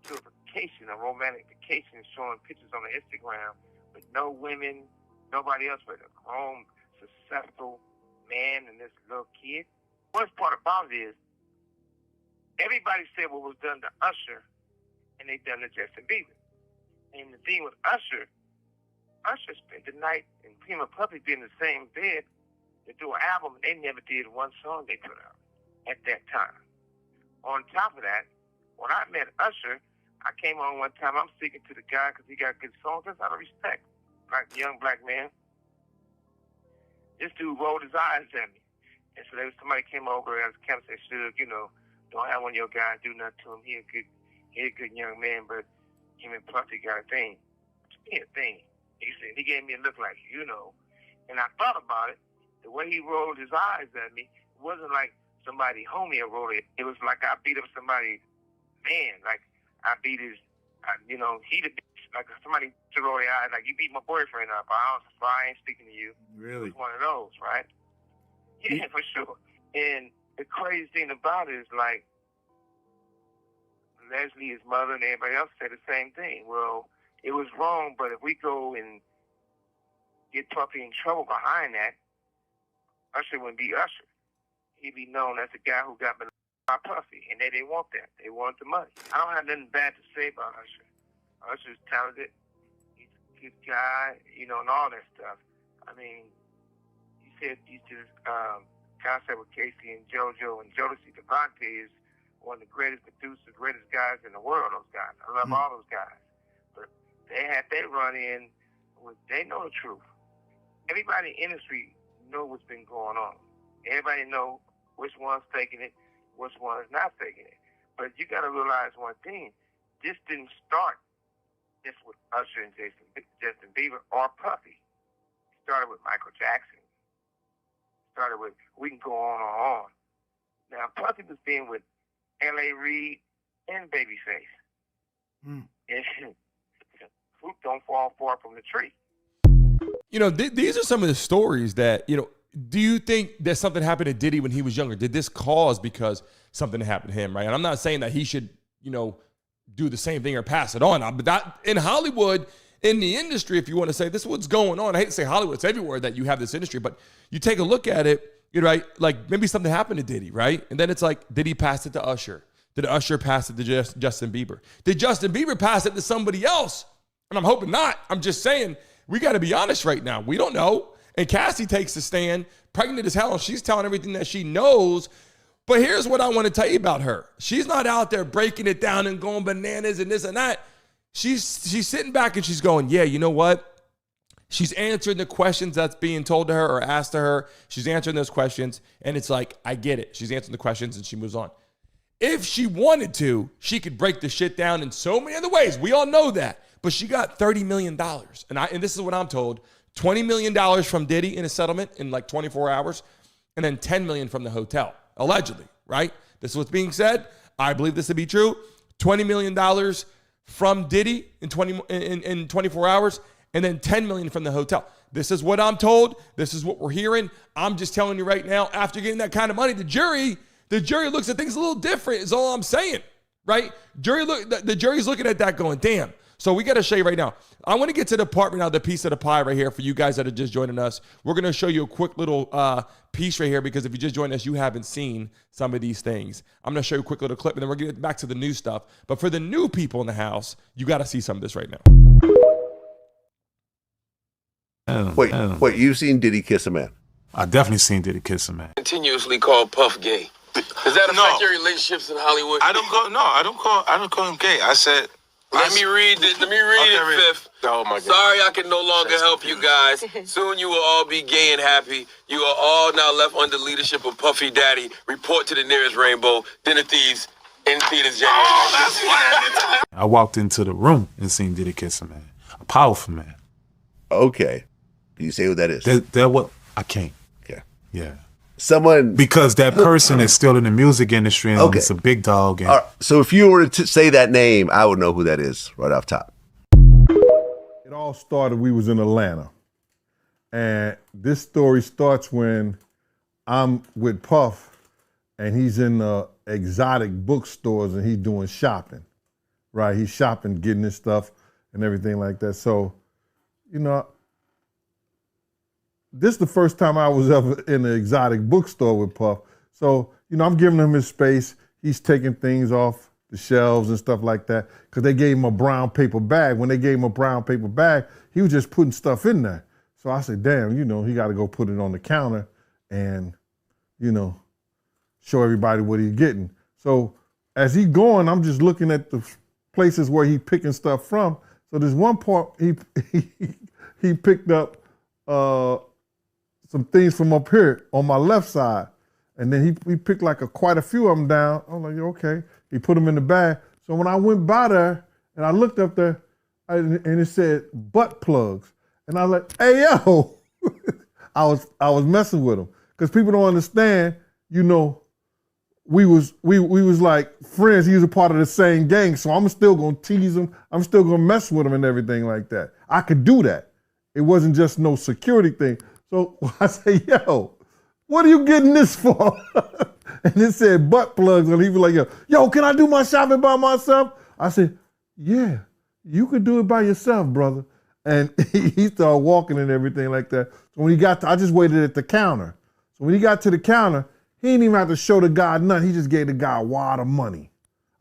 to a vacation, a romantic vacation, showing pictures on the Instagram with no women, nobody else but a grown, successful man and this little kid. Worst part about it is everybody said what was done to Usher, and they done to Justin Bieber. And the thing with Usher spent the night and him and Puffy being in the same bed to do an album, and they never did one song they put out at that time. On top of that, when I met Usher, I came on one time. I'm speaking to the guy because he got good songs. That's out of respect. Like a young black man. This dude rolled his eyes at me. And so somebody came over and kept saying, Suge, don't have one of your guys do nothing to him. He a good young man, but him and Puffy got a thing. He a thing. He said, he gave me a look like, And I thought about it. The way he rolled his eyes at me, it wasn't like somebody homie rolled it. It was like I beat up somebody, man. Like I beat his, he the bitch. Like somebody to roll their eyes. Like you beat my boyfriend up. I ain't speaking to you. Really? It was one of those, right? Yeah, for sure. And the crazy thing about it is like Leslie, his mother, and everybody else said the same thing. Well, it was wrong, but if we go and get Puffy in trouble behind that, Usher wouldn't be Usher. He'd be known as the guy who got by Puffy, and they didn't want that. They wanted the money. I don't have nothing bad to say about Usher. Usher's talented. He's a good guy, and all that stuff. I mean, he said he did concert with Cassie and JoJo, and Jodeci Devante is one of the greatest producers, greatest guys in the world, those guys. I love all those guys. But they had their run in, they know the truth. Everybody in the industry know what's been going on. Everybody know which one's faking it, which one's not faking it. But you got to realize one thing. This didn't start just with Usher and Justin Bieber or Puffy. It started with Michael Jackson. It started with, we can go on and on. Now, Puffy was being with L.A. Reid and Babyface. And fruit don't fall far from the tree. These are some of the stories that, do you think that something happened to Diddy when he was younger? Did this cause because something happened to him, right? And I'm not saying that he should, do the same thing or pass it on. But that, in Hollywood, in the industry, if you want to say this is what's going on, I hate to say Hollywood, it's everywhere that you have this industry, but you take a look at it, right? Like maybe something happened to Diddy, right? And then it's like, did he pass it to Usher? Did Usher pass it to Justin Bieber? Did Justin Bieber pass it to somebody else? And I'm hoping not. I'm just saying, we got to be honest right now. We don't know. And Cassie takes the stand, pregnant as hell, and she's telling everything that she knows. But here's what I want to tell you about her. She's not out there breaking it down and going bananas and this and that. She's sitting back and she's going, yeah, you know what? She's answering the questions that's being told to her or asked to her. She's answering those questions, and it's like, I get it. She's answering the questions, and she moves on. If she wanted to, she could break the shit down in so many other ways. We all know that. But she got $30 million. And this is what I'm told. $20 million from Diddy in a settlement in like 24 hours, and then $10 million from the hotel, allegedly, right? This is what's being said. I believe this to be true. $20 million from Diddy in 24 hours, and then $10 million from the hotel. This is what I'm told. This is what we're hearing. I'm just telling you right now, after getting that kind of money, the jury looks at things a little different is all I'm saying, right? The jury's looking at that going, damn. So we got to show you right now. I want to get to the part right now, the piece of the pie right here for you guys that are just joining us. We're going to show you a quick little piece right here because if you just joined us, you haven't seen some of these things. I'm going to show you a quick little clip, and then we're going to get back to the new stuff. But for the new people in the house, you got to see some of this right now. Wait, you've seen Diddy kiss a man? I definitely seen Diddy kiss a man. Continuously called Puff gay. Does that affect your relationships in Hollywood? I don't call him gay. I said. Let me read it, Fifth. Oh my God. Sorry I can no longer help you guys. Soon you will all be gay and happy. You are all now left under leadership of Puffy Daddy. Report to the nearest rainbow. Dinner Thieves in theaters January. I walked into the room and seen Diddy kiss a man. A powerful man. Okay. Can you say what that is? That what I can't. Okay. Yeah. Someone because that person is still in the music industry and it's a big dog. And all right, so if you were to say that name, I would know who that is right off top. It all started, we was in Atlanta. And this story starts when I'm with Puff and he's in the exotic bookstores and he's doing shopping, right? He's shopping, getting his stuff and everything like that. So, you know, this is the first time I was ever in an exotic bookstore with Puff. So, you know, I'm giving him his space. He's taking things off the shelves and stuff like that because they gave him a brown paper bag. When they gave him a brown paper bag, he was just putting stuff in there. So I said, damn, you know, he got to go put it on the counter and, you know, show everybody what he's getting. So as he going, I'm just looking at the places where he picking stuff from. So there's one part he picked up some things from up here on my left side. And then he picked like quite a few of them down. I'm like, okay. He put them in the bag. So when I went by there and I looked up there and it said butt plugs. And I was like, hey, yo. I was messing with him. Because people don't understand, you know, we was like friends. He was a part of the same gang. So I'm still going to tease him. I'm still going to mess with him and everything like that. I could do that. It wasn't just no security thing. So I say, yo, what are you getting this for? And it said butt plugs. And he was like, yo, can I do my shopping by myself? I said, yeah, you could do it by yourself, brother. And he started walking and everything like that. So when he got to, I just waited at the counter. So when he got to the counter, he didn't even have to show the guy nothing. He just gave the guy a wad of money.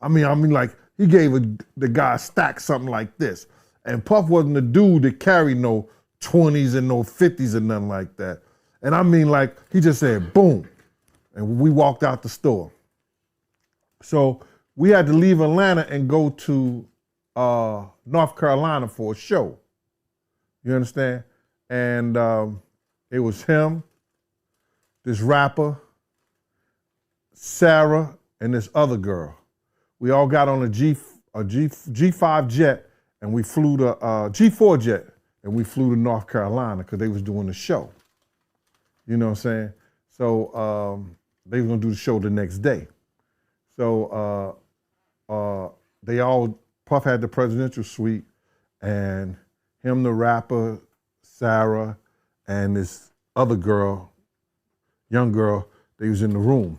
I mean, like he gave the guy a stack something like this. And Puff wasn't the dude that carried no 20s and no 50s and nothing like that. And I mean, like, he just said, boom. And we walked out the store. So we had to leave Atlanta and go to North Carolina for a show. You understand? And it was him, this rapper, Sarah, and this other girl. We all got on a G5 jet, and we flew to G4 jet. And we flew to North Carolina because they was doing the show. You know what I'm saying? So they were gonna do the show the next day. So Puff had the presidential suite and him, the rapper, Sarah, and this other girl, young girl, they was in the room.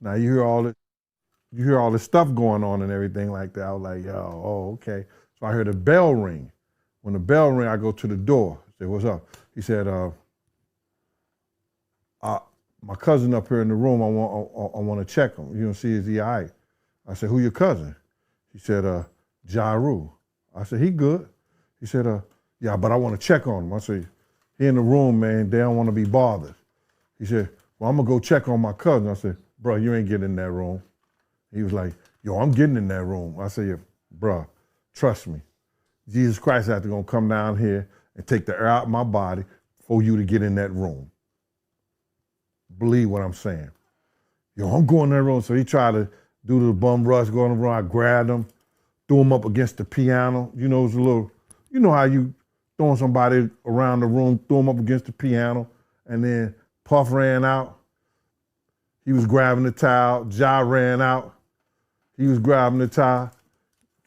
Now you hear all this stuff going on and everything like that. I was like, oh, okay. So I heard a bell ring. When the bell rang, I go to the door. I said, what's up? He said, my cousin up here in the room, I want to check him. You know, see, is he all right? I said, who your cousin? He said, Ja Rule. I said, he good. He said, yeah, but I want to check on him. I said, he in the room, man. They don't want to be bothered. He said, well, I'm going to go check on my cousin. I said, bro, you ain't getting in that room. He was like, yo, I'm getting in that room. I said, yeah, bro, trust me. Jesus Christ has to gonna come down here and take the air out of my body for you to get in that room. Believe what I'm saying. Yo, I'm going in that room. So he tried to do the bum rush, go in the room. I grabbed him, threw him up against the piano. You know, it's a little, you know how you throwing somebody around the room, threw him up against the piano, and then Puff ran out. He was grabbing the towel. Ja ran out. He was grabbing the towel.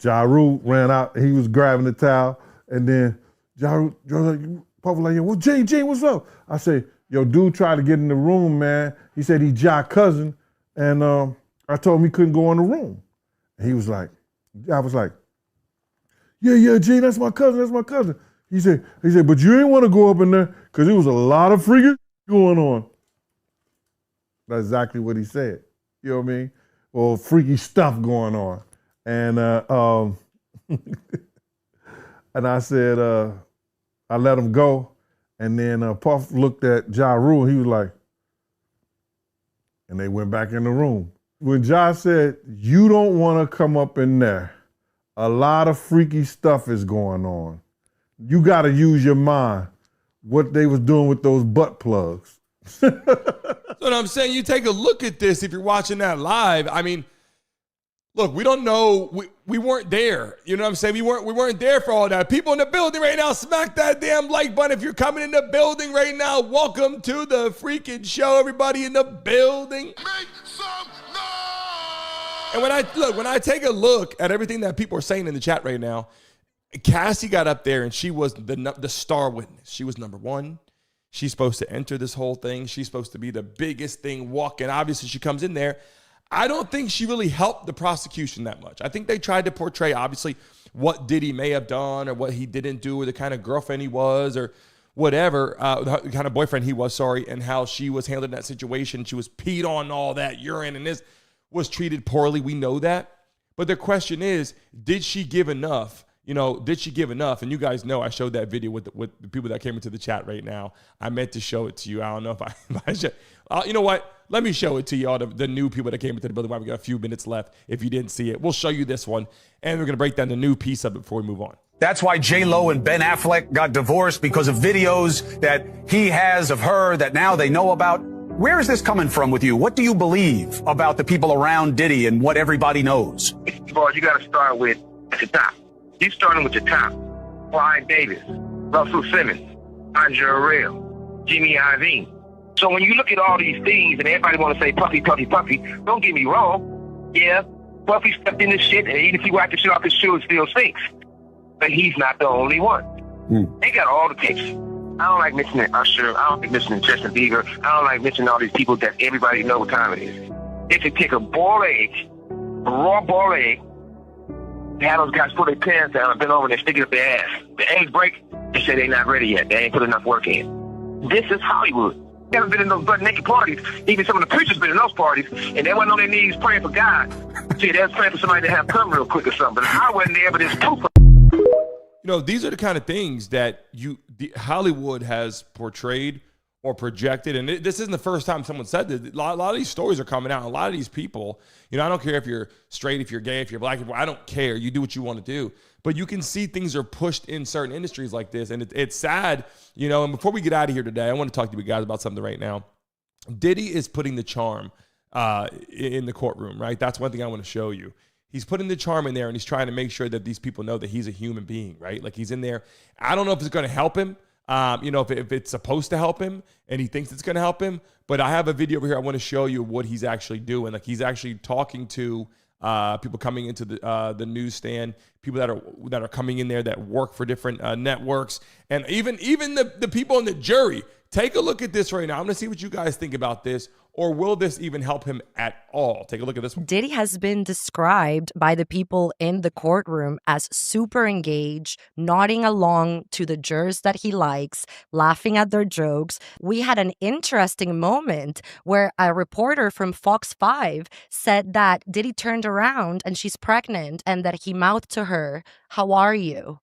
Ja Rule ran out. He was grabbing the towel. And then Ja was like, Puff was like, yo, well, Jane, what's up? I said, yo, dude tried to get in the room, man. He said he Ja cousin. And I told him he couldn't go in the room. And he was like, I was like, yeah, Jane, that's my cousin. He said, but you ain't want to go up in there because there was a lot of freaking going on. That's exactly what he said. You know what I mean? Well, freaky stuff going on. And and I said, I let him go. And then Puff looked at Ja Rule. He was like, and they went back in the room. When Ja said, you don't want to come up in there, a lot of freaky stuff is going on. You got to use your mind. What they was doing with those butt plugs. So what I'm saying, you take a look at this if you're watching that live. I mean, look, we don't know. We weren't there. You know what I'm saying? We weren't there for all that. People in the building right now, smack that damn like button. If you're coming in the building right now, welcome to the freaking show. Everybody in the building. Make some noise! And when I take a look at everything that people are saying in the chat right now, Cassie got up there and she was the star witness. She was number one. She's supposed to enter this whole thing. She's supposed to be the biggest thing walking. Obviously, she comes in there. I don't think she really helped the prosecution that much. I think they tried to portray, obviously, what Diddy may have done or what he didn't do or the kind of girlfriend he was or whatever, the kind of boyfriend he was, and how she was handling that situation. She was peed on, all that urine, and this was treated poorly. We know that. But the question is, did she give enough? You know, did she give enough? And you guys know I showed that video with the people that came into the chat right now. I meant to show it to you. I don't know if I should. You know what? Let me show it to you all, the new people that came into the building. While we got a few minutes left. If you didn't see it, we'll show you this one. And we're going to break down the new piece of it before we move on. That's why J-Lo and Ben Affleck got divorced, because of videos that he has of her that now they know about. Where is this coming from with you? What do you believe about the people around Diddy and what everybody knows? First of all, you got to start with at the top. You starting with the top. Clyde Davis, Russell Simmons, Andre Jimmy Iovine. So when you look at all these things and everybody want to say Puffy, don't get me wrong. Yeah, Puffy stepped in this shit, and even if he whacked the shit off his shoe, it still stinks. But he's not the only one. They got all the tapes. I don't like mentioning Usher. I don't like mentioning Justin Bieber. I don't like mentioning all these people that everybody know what time it is. They could take a boiled egg, a raw boiled egg, have those guys pull their pants down and bend over and they stick it up their ass. The eggs break, they say they're not ready yet. They ain't put enough work in. This is Hollywood. Never been in those butt naked parties. Even some of the preachers been in those parties, and they wasn't on their knees praying for God. See, they was praying for somebody to have come real quick or something. But I wasn't there, but it's proof. You know, these are the kind of things that Hollywood has portrayed or projected. And this isn't the first time someone said this. A lot of these stories are coming out. A lot of these people, you know, I don't care if you're straight, if you're gay, if you're black, I don't care. You do what you want to do. But you can see things are pushed in certain industries like this. And it's sad, you know. And before we get out of here today, I want to talk to you guys about something right now. Diddy is putting the charm in the courtroom, right? That's one thing I want to show you. He's putting the charm in there, and he's trying to make sure that these people know that he's a human being, right? Like, he's in there. I don't know if it's going to help him. You know, if it's supposed to help him and he thinks it's going to help him. But I have a video over here. I want to show you what he's actually doing. Like, he's actually talking to people coming into the newsstand, people that are coming in there that work for different networks, and even the people in the jury. Take a look at this right now. I'm going to see what you guys think about this. Or will this even help him at all? Take a look at this one. Diddy has been described by the people in the courtroom as super engaged, nodding along to the jurors that he likes, laughing at their jokes. We had an interesting moment where a reporter from Fox 5 said that Diddy turned around and she's pregnant and that he mouthed to her, "How are you?"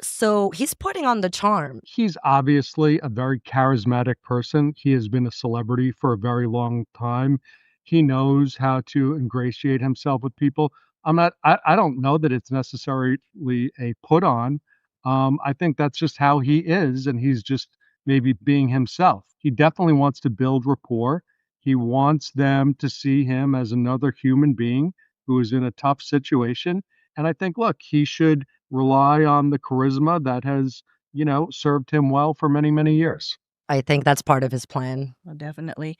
So he's putting on the charm. He's obviously a very charismatic person. He has been a celebrity for a very long time. he knows how to ingratiate himself with people. I don't know that it's necessarily a put on. I think that's just how he is, and he's just maybe being himself. He definitely wants to build rapport. He wants them to see him as another human being who is in a tough situation. And I think, look, he should rely on the charisma that has, served him well for many, many years. I think that's part of his plan. Definitely.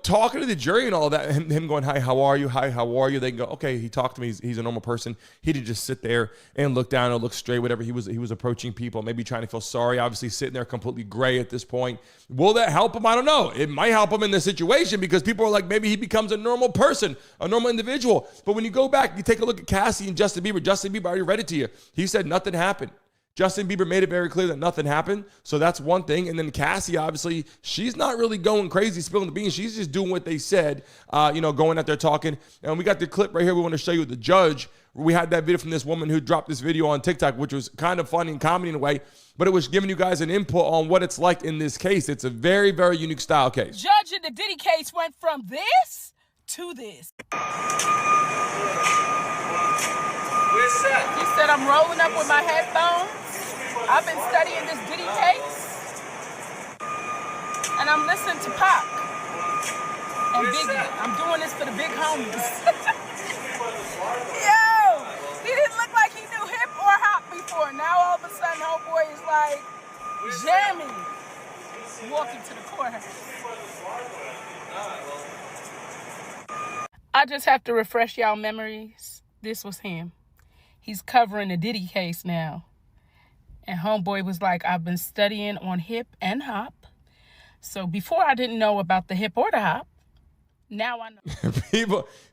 Talking to the jury and all that, him going, hi, how are you? Hi, how are you? They can go, okay, he talked to me. He's a normal person. He did just sit there and look down or look straight, whatever. He was approaching people, maybe trying to feel sorry, obviously sitting there completely gray at this point. Will that help him? I don't know. It might help him in this situation because people are like, maybe he becomes a normal person, a normal individual. But when you go back, you take a look at Cassie and Justin Bieber. Justin Bieber already read it to you. He said nothing happened. Justin Bieber made it very clear that nothing happened. So that's one thing. And then Cassie, obviously, she's not really going crazy, spilling the beans. She's just doing what they said, going out there talking. And we got the clip right here we want to show you the judge. We had that video from this woman who dropped this video on TikTok, which was kind of funny and comedy in a way, but it was giving you guys an input on what it's like in this case. It's a very, very unique style case. Judge in the Diddy case went from this to this. He said, I'm rolling up with my headphones. I've been studying this Diddy case. And I'm listening to Pac and Biggie. I'm doing this for the big homies. Yo, he didn't look like he knew hip or hop before. Now all of a sudden, homeboy is like jamming, walking to the courthouse. I just have to refresh y'all memories. This was him. He's covering the Diddy case now. And homeboy was like, I've been studying on hip and hop. So before I didn't know about the hip or the hop. Now I know.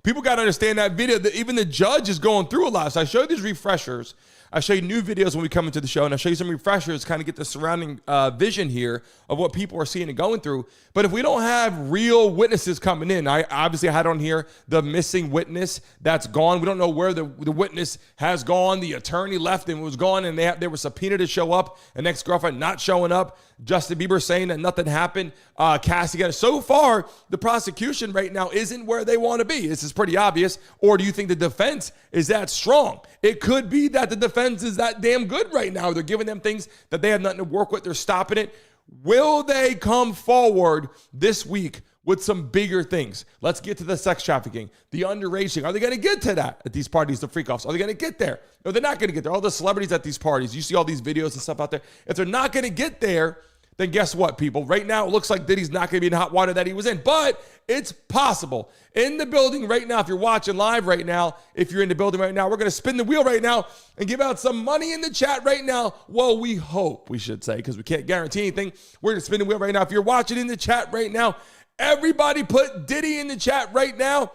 People got to understand that video. That even the judge is going through a lot. So I show you these refreshers. I show you new videos when we come into the show, and I show you some refreshers, kind of get the surrounding vision here of what people are seeing and going through. But if we don't have real witnesses coming in, I obviously had on here the missing witness that's gone. We don't know where the witness has gone. The attorney left and was gone, and they were subpoenaed to show up. An ex-girlfriend not showing up. Justin Bieber saying that nothing happened. Cassie got it. So far, the prosecution right now isn't where they want to be. This is pretty obvious. Or do you think the defense is that strong? It could be that the defense is that damn good right now. They're giving them things that they have nothing to work with. They're stopping it. Will they come forward this week with some bigger things? Let's get to the sex trafficking, the underage thing. Are they going to get to that at these parties, the freak-offs? Are they going to get there? No, they're not going to get there. All the celebrities at these parties, you see all these videos and stuff out there. If they're not going to get there, then guess what, people? Right now, it looks like Diddy's not going to be in hot water that he was in, but it's possible. In the building right now, if you're watching live right now, if you're in the building right now, we're going to spin the wheel right now and give out some money in the chat right now. Well, we hope, we should say, because we can't guarantee anything. We're going to spin the wheel right now. If you're watching in the chat right now, everybody put Diddy in the chat right now.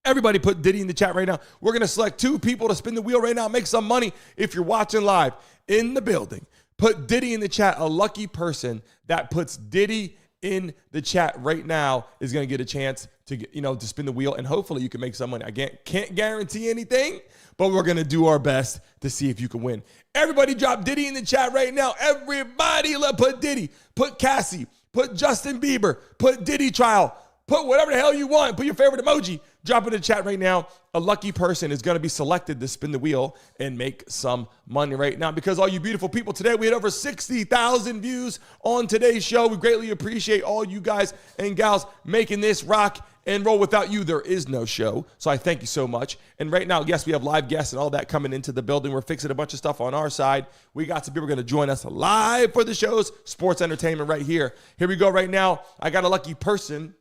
Everybody put Diddy in the chat right now. We're going to select 2 people to spin the wheel right now, make some money. If you're watching live in the building, put Diddy in the chat. A lucky person that puts Diddy in the chat right now is going to get a chance to get, to spin the wheel, and hopefully you can make some money. I can't guarantee anything, but we're going to do our best to see if you can win. Everybody drop Diddy in the chat right now. Everybody put Diddy, put Cassie, put Justin Bieber, put Diddy Trial, put whatever the hell you want. Put your favorite emoji. Drop it in the chat right now. A lucky person is going to be selected to spin the wheel and make some money right now. Because all you beautiful people, today we had over 60,000 views on today's show. We greatly appreciate all you guys and gals making this rock and roll. Without you, there is no show. So I thank you so much. And right now, yes, we have live guests and all that coming into the building. We're fixing a bunch of stuff on our side. We got some people going to join us live for the shows. Sports entertainment right here. Here we go right now. I got a lucky person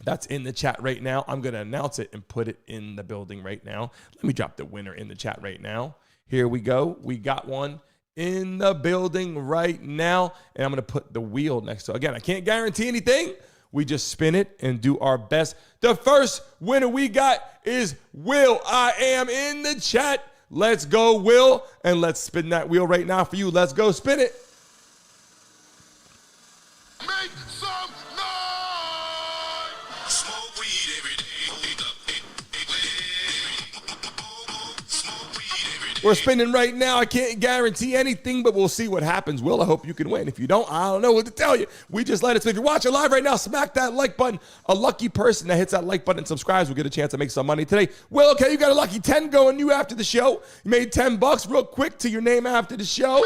that's in the chat right now. I'm going to announce it and put it in the building right now. Let me drop the winner in the chat right now. Here we go. We got one in the building right now. And I'm going to put the wheel next to it. Again, I can't guarantee anything. We just spin it and do our best. The first winner we got is Will. I am in the chat. Let's go, Will. And let's spin that wheel right now for you. Let's go spin it. Make some noise! Smoke weed every day. We're spinning right now. I can't guarantee anything, but we'll see what happens. Will, I hope you can win. If you don't, I don't know what to tell you. We just let it spin. If you're watching live right now, smack that like button. A lucky person that hits that like button and subscribes will get a chance to make some money today. Will, okay, you got a lucky 10 going you after the show. You made $10 real quick to your name after the show.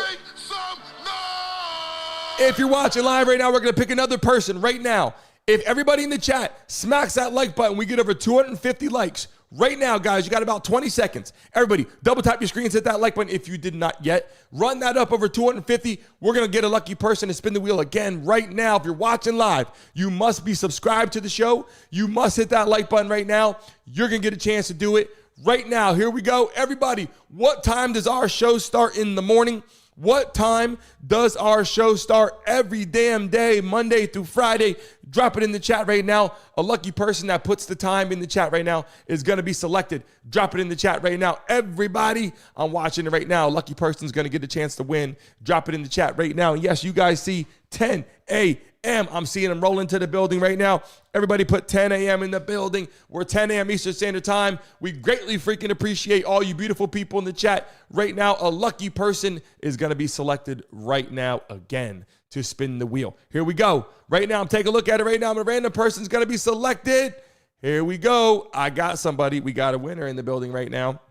If you're watching live right now, we're going to pick another person right now. If everybody in the chat smacks that like button, we get over 250 likes. Right now, guys, you got about 20 seconds. Everybody, double tap your screens, hit that like button if you did not yet. Run that up over 250. We're going to get a lucky person to spin the wheel again right now. If you're watching live, you must be subscribed to the show. You must hit that like button right now. You're going to get a chance to do it right now. Here we go. Everybody, what time does our show start in the morning? What time does our show start every damn day, Monday through Friday? Drop it in the chat right now. A lucky person that puts the time in the chat right now is going to be selected. Drop it in the chat right now. Everybody, I'm watching it right now. A lucky person is going to get a chance to win. Drop it in the chat right now. And yes, you guys see 10 a.m. I'm seeing them roll into the building right now. Everybody put 10 a.m. in the building. We're 10 a.m. Eastern Standard Time. We greatly freaking appreciate all you beautiful people in the chat right now. A lucky person is going to be selected right now again to spin the wheel. Here we go. Right now, I'm taking a look at it right now. A random person's going to be selected. Here we go. I got somebody. We got a winner in the building right now.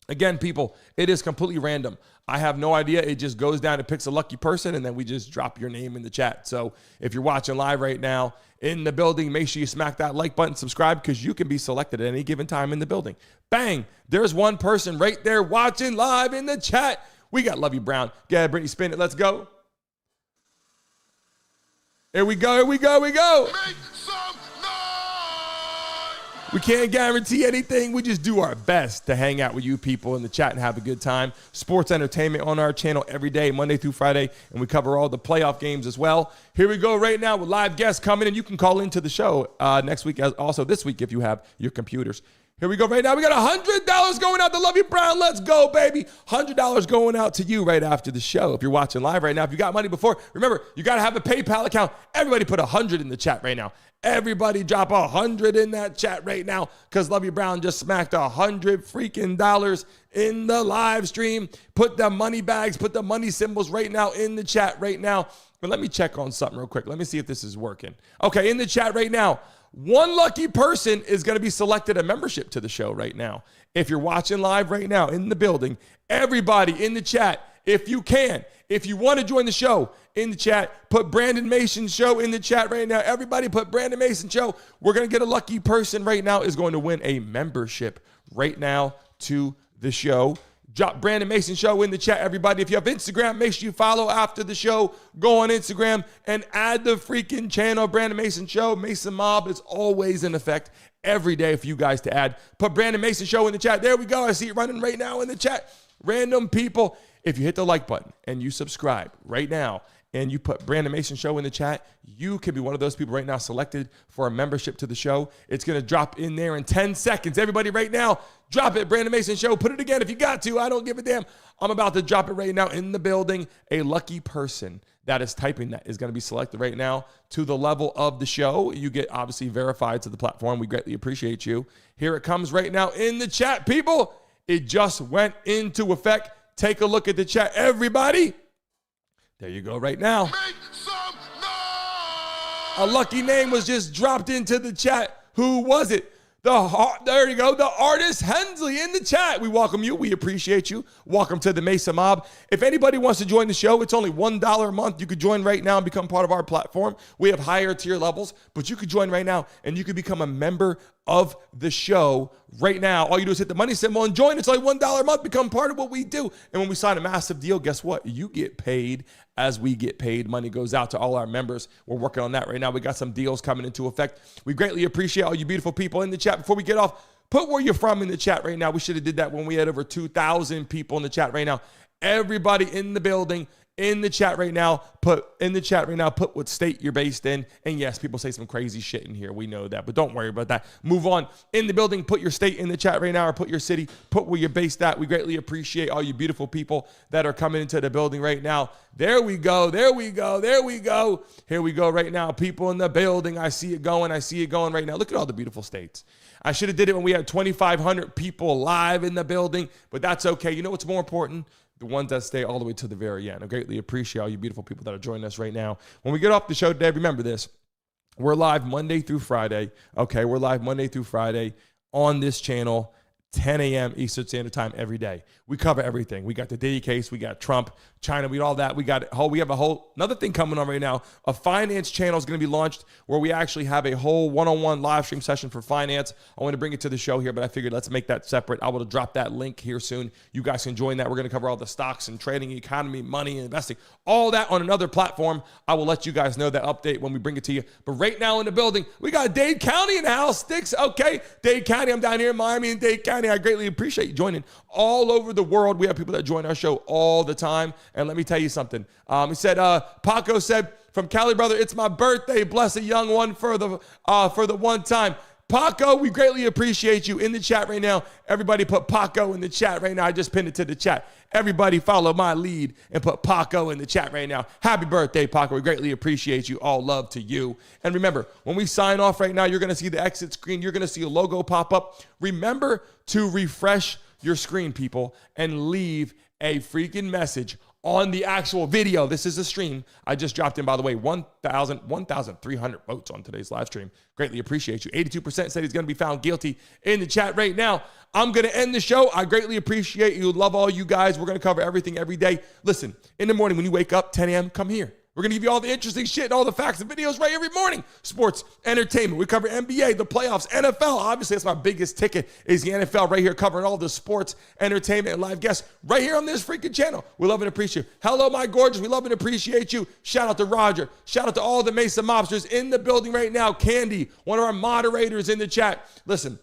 Again, people, it is completely random. I have no idea. It just goes down and picks a lucky person, and then we just drop your name in the chat. So if you're watching live right now in the building, make sure you smack that like button, subscribe, because you can be selected at any given time in the building. Bang! There's one person right there watching live in the chat. We got Love You Brown. Go ahead, Brittany, spin it. Let's go. Here we go. Here we go. Here we go. We can't guarantee anything. We just do our best to hang out with you people in the chat and have a good time. Sports entertainment on our channel every day, Monday through Friday, and we cover all the playoff games as well. Here we go right now with live guests coming, and you can call into the show next week, also this week if you have your computers. Here we go right now. We got $100 going out to Love You Brown. Let's go, baby. $100 going out to you right after the show. If you're watching live right now, if you got money before, remember, you got to have a PayPal account. Everybody put 100 in the chat right now. Everybody drop 100 in that chat right now because Love You Brown just smacked 100 freaking dollars in the live stream. Put the money bags, put the money symbols right now in the chat right now. But let me check on something real quick. Let me see if this is working. Okay, in the chat right now, one lucky person is going to be selected a membership to the show right now. If you're watching live right now in the building, everybody in the chat, if you can, if you want to join the show in the chat, put Brandon Mason Show in the chat right now. Everybody put Brandon Mason Show. We're going to get a lucky person right now is going to win a membership right now to the show. Drop Brandon Mason Show in the chat, everybody. If you have Instagram, make sure you follow after the show. Go on Instagram and add the freaking channel, Brandon Mason Show. Mason Mob is always in effect every day for you guys to add. Put Brandon Mason Show in the chat. There we go. I see it running right now in the chat. Random people, if you hit the like button and you subscribe right now and you put Brandon Mason Show in the chat, you can be one of those people right now selected for a membership to the show. It's going to drop in there in 10 seconds. Everybody right now, drop it, Brandon Mason Show. Put it again if you got to. I don't give a damn. I'm about to drop it right now in the building. A lucky person that is typing that is going to be selected right now to the level of the show. You get obviously verified to the platform. We greatly appreciate you. Here it comes right now in the chat, people. It just went into effect. Take a look at the chat, everybody. There you go right now. A lucky name was just dropped into the chat. Who was it? There you go. The artist Hensley in the chat. We welcome you. We appreciate you. Welcome to the Mesa Mob. If anybody wants to join the show, it's only $1 a month. You could join right now and become part of our platform. We have higher tier levels, but you could join right now and you could become a member of the show right now. All you do is hit the money symbol and join. It's only $1 a month. Become part of what we do. And when we sign a massive deal, guess what? You get paid as we get paid. Money goes out to all our members. We're working on that right now. We got some deals coming into effect. We greatly appreciate all you beautiful people in the chat. Before we get off, put where you're from in the chat right now. We should have did that when we had over 2,000 people in the chat right now. Everybody in the building, in the chat right now. Put what state you're based in. And yes, people say some crazy shit in here. We know that, but don't worry about that. Move on. In the building, put your state in the chat right now, or put your city, put where you're based at. We greatly appreciate all you beautiful people that are coming into the building right now. There we go. There we go. There we go. Here we go right now. People in the building. I see it going. I see it going right now. Look at all the beautiful states. I should have did it when we had 2,500 people live in the building, but that's okay. You know what's more important? The ones that stay all the way to the very end. I greatly appreciate all you beautiful people that are joining us right now. When we get off the show today, remember this. We're live Monday through Friday. Okay, we're live Monday through Friday on this channel, 10 a.m. Eastern Standard Time every day. We cover everything. We got the Diddy case. We got Trump, China. We got all that. We have another thing coming on right now. A finance channel is going to be launched where we actually have a whole one-on-one live stream session for finance. I want to bring it to the show here, but I figured let's make that separate. I will drop that link here soon. You guys can join that. We're going to cover all the stocks and trading, economy, money, investing, all that on another platform. I will let you guys know that update when we bring it to you. But right now in the building, we got Dade County in the house. Sticks, okay. Dade County, I'm down here in Miami and Dade County. I greatly appreciate you joining. All over the world, we have people that join our show all the time. And let me tell you something. He said, Paco said, from Cali, brother, it's my birthday. Bless a young one for the one time. Paco, we greatly appreciate you in the chat right now. Everybody put Paco in the chat right now. I just pinned it to the chat. Everybody follow my lead and put Paco in the chat right now. Happy birthday, Paco. We greatly appreciate you. All love to you. And remember, when we sign off right now, you're going to see the exit screen. You're going to see a logo pop up. Remember to refresh your screen, people, and leave a freaking message on the actual video. This is a stream. I just dropped in, by the way, 1,300 votes on today's live stream. Greatly appreciate you. 82% said he's going to be found guilty in the chat right now. I'm going to end the show. I greatly appreciate you. Love all you guys. We're going to cover everything every day. Listen, in the morning when you wake up, 10 a.m., come here. We're going to give you all the interesting shit and all the facts and videos right every morning. Sports, entertainment. We cover NBA, the playoffs, NFL. Obviously, that's my biggest ticket is the NFL right here, covering all the sports, entertainment, and live guests right here on this freaking channel. We love and appreciate you. Hello, my gorgeous. We love and appreciate you. Shout out to Roger. Shout out to all the Mesa mobsters in the building right now. Candy, one of our moderators in the chat. Listen,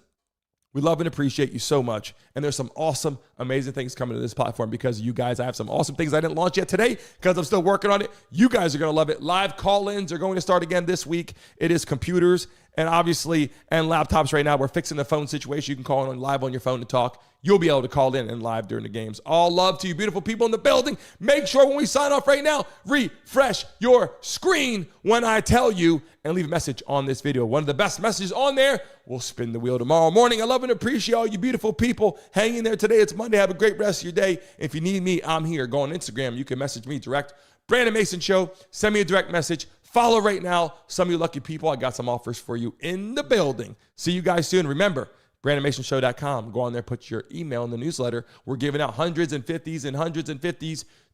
we love and appreciate you so much. And there's some awesome, amazing things coming to this platform because of you guys. I have some awesome things I didn't launch yet today because I'm still working on it. You guys are going to love it. Live call-ins are going to start again this week. It is computers and laptops right now. We're fixing the phone situation. You can call in live on your phone to talk. You'll be able to call in and live during the games. All love to you beautiful people in the building. Make sure when we sign off right now, refresh your screen when I tell you and leave a message on this video. One of the best messages on there. We'll spin the wheel tomorrow morning. I love and appreciate all you beautiful people hanging there today. It's Monday. Have a great rest of your day. If you need me, I'm here. Go on Instagram. You can message me direct. Brandon Mason Show. Send me a direct message. Follow right now. Some of you lucky people, I got some offers for you in the building. See you guys soon. Remember, BrandonMasonShow.com. Go on there, put your email in the newsletter. We're giving out hundreds and fifties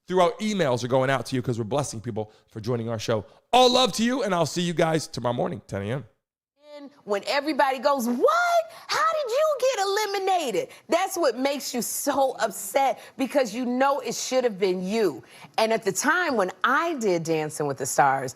throughout emails are going out to you because we're blessing people for joining our show. All love to you, and I'll see you guys tomorrow morning, 10 a.m. When everybody goes, what? How did you get eliminated? That's what makes you so upset because you know it should have been you. And at the time when I did Dancing with the Stars,